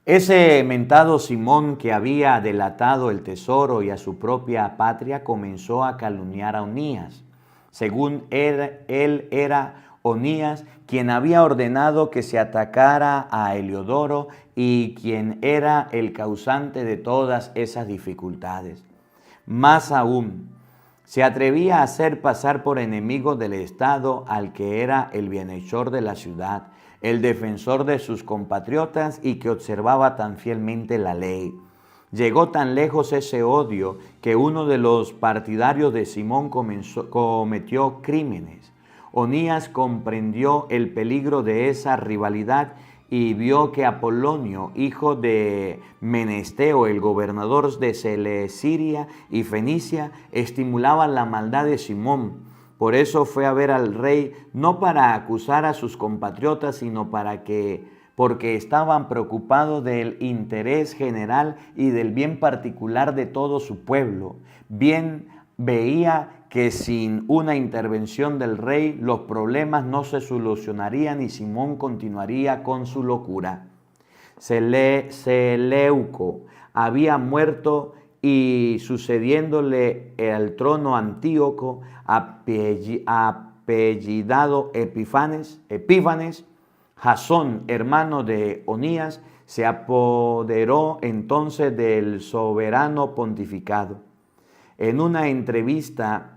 A: Ese mentado Simón, que había delatado el tesoro y a su propia patria, comenzó a calumniar a Onías. Según él era Onías quien había ordenado que se atacara a Heliodoro y quien era el causante de todas esas dificultades. Más aún, se atrevía a hacer pasar por enemigo del Estado al que era el bienhechor de la ciudad, el defensor de sus compatriotas y que observaba tan fielmente la ley. Llegó tan lejos ese odio que uno de los partidarios de Simón cometió crímenes. Onías comprendió el peligro de esa rivalidad y vio que Apolonio, hijo de Menesteo, el gobernador de Celesiria y Fenicia, estimulaba la maldad de Simón. Por eso fue a ver al rey, no para acusar a sus compatriotas, sino porque estaban preocupados del interés general y del bien particular de todo su pueblo. Bien veía que sin una intervención del rey los problemas no se solucionarían y Simón continuaría con su locura. Seleuco había muerto y sucediéndole al trono Antíoco, apellidado Epífanes, Jasón, hermano de Onías, se apoderó entonces del soberano pontificado. En una entrevista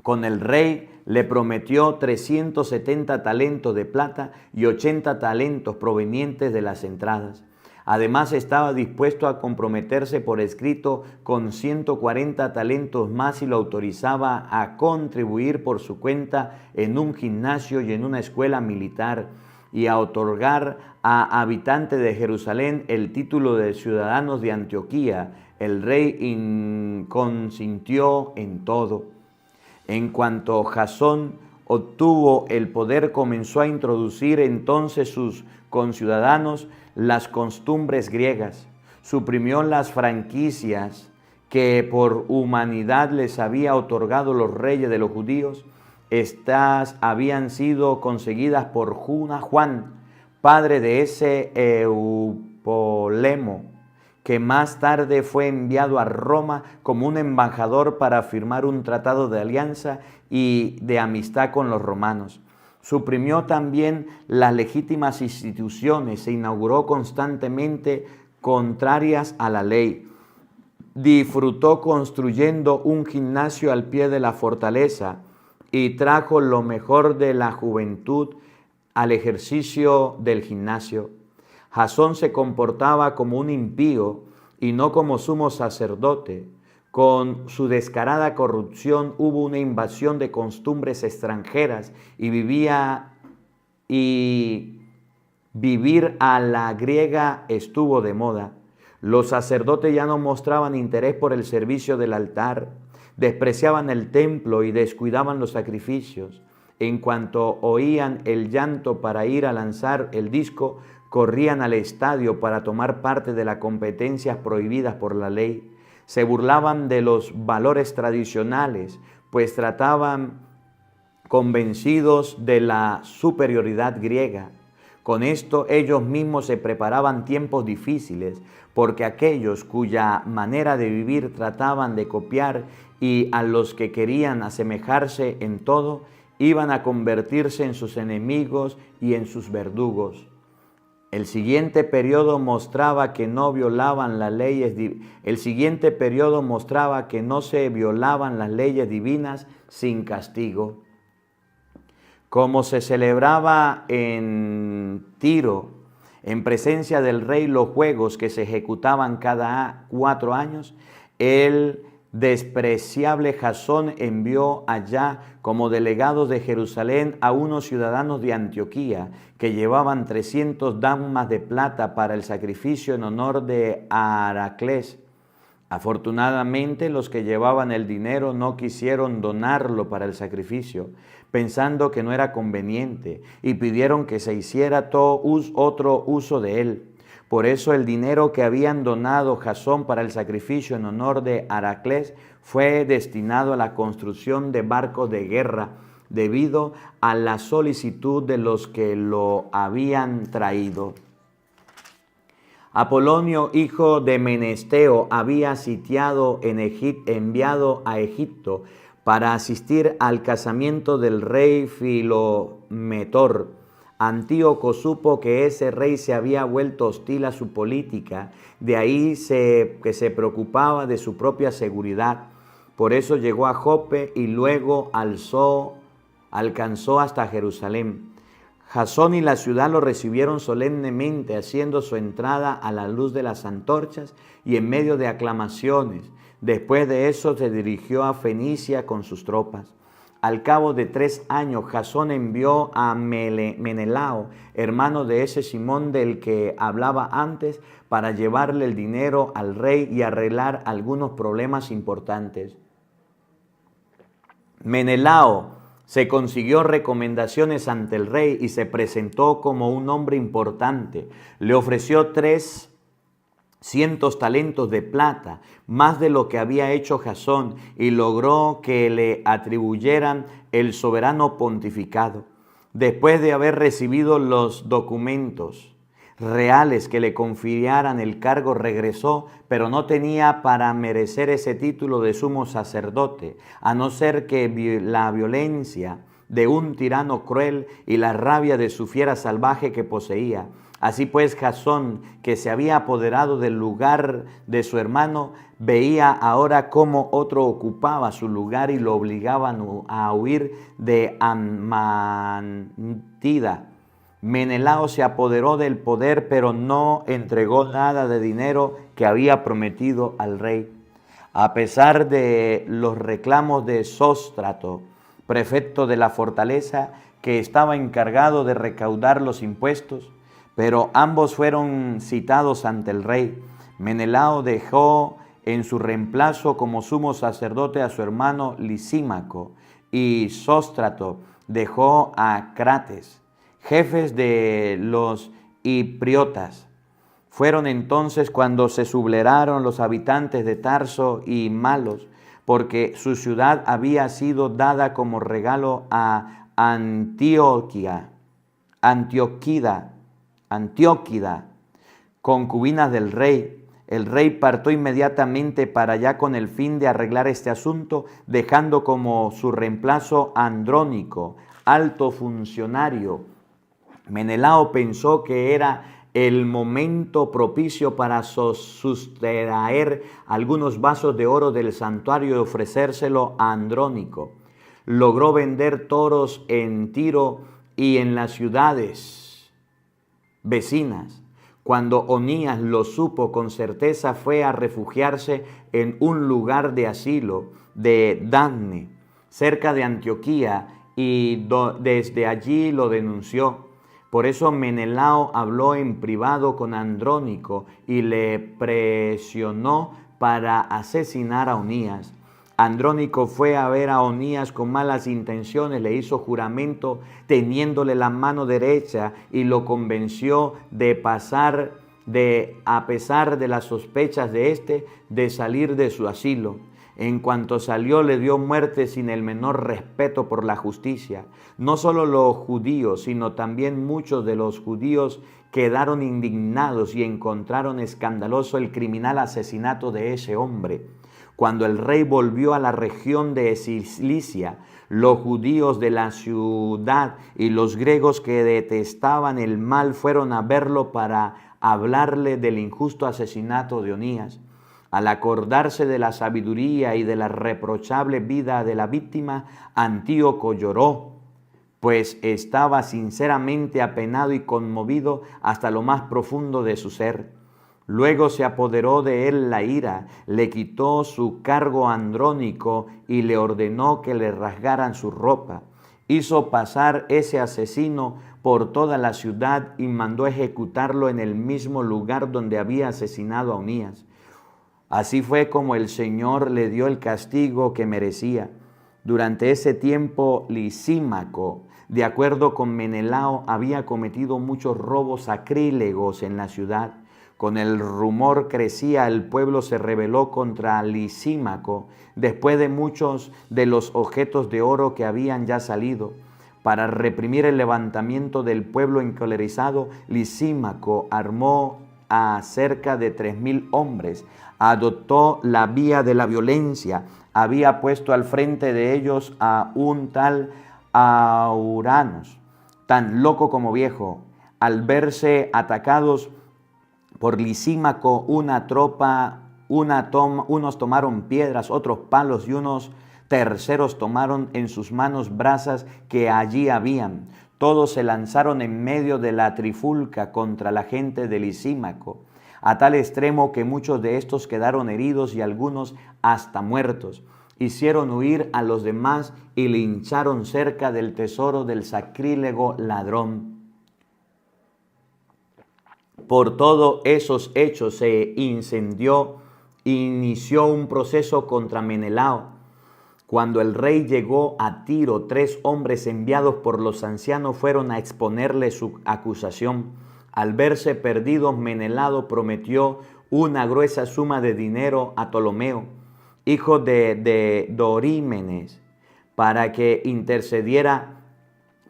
A: con el rey le prometió 370 talentos de plata y 80 talentos provenientes de las entradas. Además estaba dispuesto a comprometerse por escrito con 140 talentos más y lo autorizaba a contribuir por su cuenta en un gimnasio y en una escuela militar y a otorgar a habitantes de Jerusalén el título de ciudadanos de Antioquía. El rey consintió en todo. En cuanto Jasón obtuvo el poder, comenzó a introducir entonces sus conciudadanos las costumbres griegas. Suprimió las franquicias que por humanidad les había otorgado los reyes de los judíos. Estas habían sido conseguidas por Juan, padre de ese Eupolemo, que más tarde fue enviado a Roma como un embajador para firmar un tratado de alianza y de amistad con los romanos. Suprimió también las legítimas instituciones, se inauguró constantemente contrarias a la ley. Disfrutó construyendo un gimnasio al pie de la fortaleza y trajo lo mejor de la juventud al ejercicio del gimnasio. Jasón se comportaba como un impío y no como sumo sacerdote. Con su descarada corrupción hubo una invasión de costumbres extranjeras y vivir a la griega estuvo de moda. Los sacerdotes ya no mostraban interés por el servicio del altar, despreciaban el templo y descuidaban los sacrificios. En cuanto oían el llanto para ir a lanzar el disco, corrían al estadio para tomar parte de las competencias prohibidas por la ley. Se burlaban de los valores tradicionales, pues trataban convencidos de la superioridad griega. Con esto ellos mismos se preparaban tiempos difíciles, porque aquellos cuya manera de vivir trataban de copiar y a los que querían asemejarse en todo, iban a convertirse en sus enemigos y en sus verdugos. El siguiente periodo mostraba que no se violaban las leyes divinas sin castigo. Como se celebraba en Tiro, en presencia del rey, los juegos que se ejecutaban cada 4 años, el despreciable Jasón envió allá como delegados de Jerusalén a unos ciudadanos de Antioquía que llevaban 300 damas de plata para el sacrificio en honor de Aracles. Afortunadamente, los que llevaban el dinero no quisieron donarlo para el sacrificio, pensando que no era conveniente, y pidieron que se hiciera otro uso de él. Por eso el dinero que habían donado Jasón para el sacrificio en honor de Aracles fue destinado a la construcción de barcos de guerra, debido a la solicitud de los que lo habían traído. Apolonio, hijo de Menesteo, había enviado a Egipto para asistir al casamiento del rey Filometor. Antíoco supo que ese rey se había vuelto hostil a su política, de ahí que se preocupaba de su propia seguridad. Por eso llegó a Jope y luego alcanzó hasta Jerusalén. Jasón y la ciudad lo recibieron solemnemente, haciendo su entrada a la luz de las antorchas y en medio de aclamaciones. Después de eso se dirigió a Fenicia con sus tropas. Al cabo de 3 años, Jasón envió a Menelao, hermano de ese Simón del que hablaba antes, para llevarle el dinero al rey y arreglar algunos problemas importantes. Menelao se consiguió recomendaciones ante el rey y se presentó como un hombre importante. Le ofreció 300 talentos de plata, más de lo que había hecho Jasón, y logró que le atribuyeran el soberano pontificado. Después de haber recibido los documentos reales que le confiaran el cargo, regresó, pero no tenía para merecer ese título de sumo sacerdote, a no ser que la violencia de un tirano cruel y la rabia de su fiera salvaje que poseía. Así pues, Jasón, que se había apoderado del lugar de su hermano, veía ahora cómo otro ocupaba su lugar y lo obligaban a huir de Amantida. Menelao se apoderó del poder, pero no entregó nada de dinero que había prometido al rey. A pesar de los reclamos de Sóstrato, prefecto de la fortaleza, que estaba encargado de recaudar los impuestos, pero ambos fueron citados ante el rey. Menelao dejó en su reemplazo como sumo sacerdote a su hermano Lisímaco, y Sóstrato dejó a Crates, jefes de los hipriotas. Fueron entonces cuando se sublevaron los habitantes de Tarso y Malos, porque su ciudad había sido dada como regalo a Antíoquida, concubina del rey. El rey partió inmediatamente para allá con el fin de arreglar este asunto, dejando como su reemplazo a Andrónico, alto funcionario. Menelao pensó que era el momento propicio para sustraer algunos vasos de oro del santuario y ofrecérselo a Andrónico. Logró vender toros en Tiro y en las ciudades vecinas. Cuando Onías lo supo con certeza, fue a refugiarse en un lugar de asilo de Damne, cerca de Antioquía, y desde allí lo denunció. Por eso Menelao habló en privado con Andrónico y le presionó para asesinar a Onías. Andrónico fue a ver a Onías con malas intenciones, le hizo juramento teniéndole la mano derecha y lo convenció a pesar de las sospechas de éste, de salir de su asilo. En cuanto salió, le dio muerte sin el menor respeto por la justicia. No solo los judíos, sino también muchos de los judíos quedaron indignados y encontraron escandaloso el criminal asesinato de ese hombre. Cuando el rey volvió a la región de Cilicia, los judíos de la ciudad y los griegos que detestaban el mal fueron a verlo para hablarle del injusto asesinato de Onías. Al acordarse de la sabiduría y de la reprochable vida de la víctima, Antíoco lloró, pues estaba sinceramente apenado y conmovido hasta lo más profundo de su ser. Luego se apoderó de él la ira, le quitó su cargo a Andrónico y le ordenó que le rasgaran su ropa. Hizo pasar ese asesino por toda la ciudad y mandó ejecutarlo en el mismo lugar donde había asesinado a Onías. Así fue como el Señor le dio el castigo que merecía. Durante ese tiempo, Lisímaco, de acuerdo con Menelao, había cometido muchos robos sacrílegos en la ciudad. Con el rumor crecía, el pueblo se rebeló contra Lisímaco, después de muchos de los objetos de oro que habían ya salido. Para reprimir el levantamiento del pueblo encolerizado, Lisímaco armó a cerca de 3,000 hombres, adoptó la vía de la violencia, había puesto al frente de ellos a un tal Auranos, tan loco como viejo. Al verse atacados por Lisímaco, unos tomaron piedras, otros palos y unos terceros tomaron en sus manos brasas que allí habían. Todos se lanzaron en medio de la trifulca contra la gente de Lisímaco, a tal extremo que muchos de estos quedaron heridos y algunos hasta muertos. hicieron huir a los demás y lincharon cerca del tesoro del sacrílego ladrón. Por todos esos hechos se inició un proceso contra Menelao. Cuando el rey llegó a Tiro, 3 hombres enviados por los ancianos fueron a exponerle su acusación. Al verse perdidos, Menelao prometió una gruesa suma de dinero a Ptolomeo, hijo de Dorímenes, para que intercediera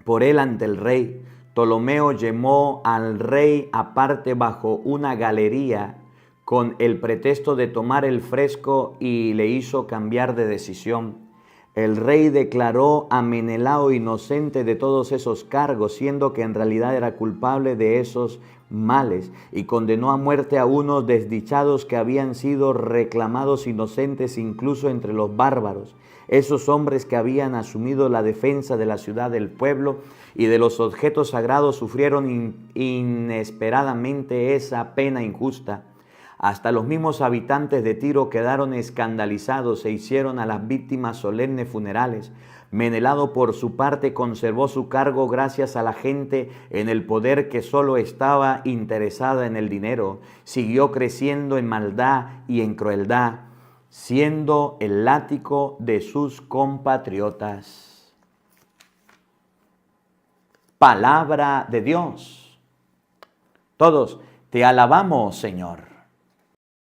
A: por él ante el rey. Ptolomeo llamó al rey aparte bajo una galería con el pretexto de tomar el fresco y le hizo cambiar de decisión. El rey declaró a Menelao inocente de todos esos cargos, siendo que en realidad era culpable de esos males, y condenó a muerte a unos desdichados que habían sido reclamados inocentes incluso entre los bárbaros. Esos hombres que habían asumido la defensa de la ciudad, del pueblo y de los objetos sagrados sufrieron inesperadamente esa pena injusta. Hasta los mismos habitantes de Tiro quedaron escandalizados e hicieron a las víctimas solemnes funerales. Menelao, por su parte, conservó su cargo gracias a la gente en el poder que solo estaba interesada en el dinero. Siguió creciendo en maldad y en crueldad, siendo el látigo de sus compatriotas. Palabra de Dios. Todos te alabamos, Señor.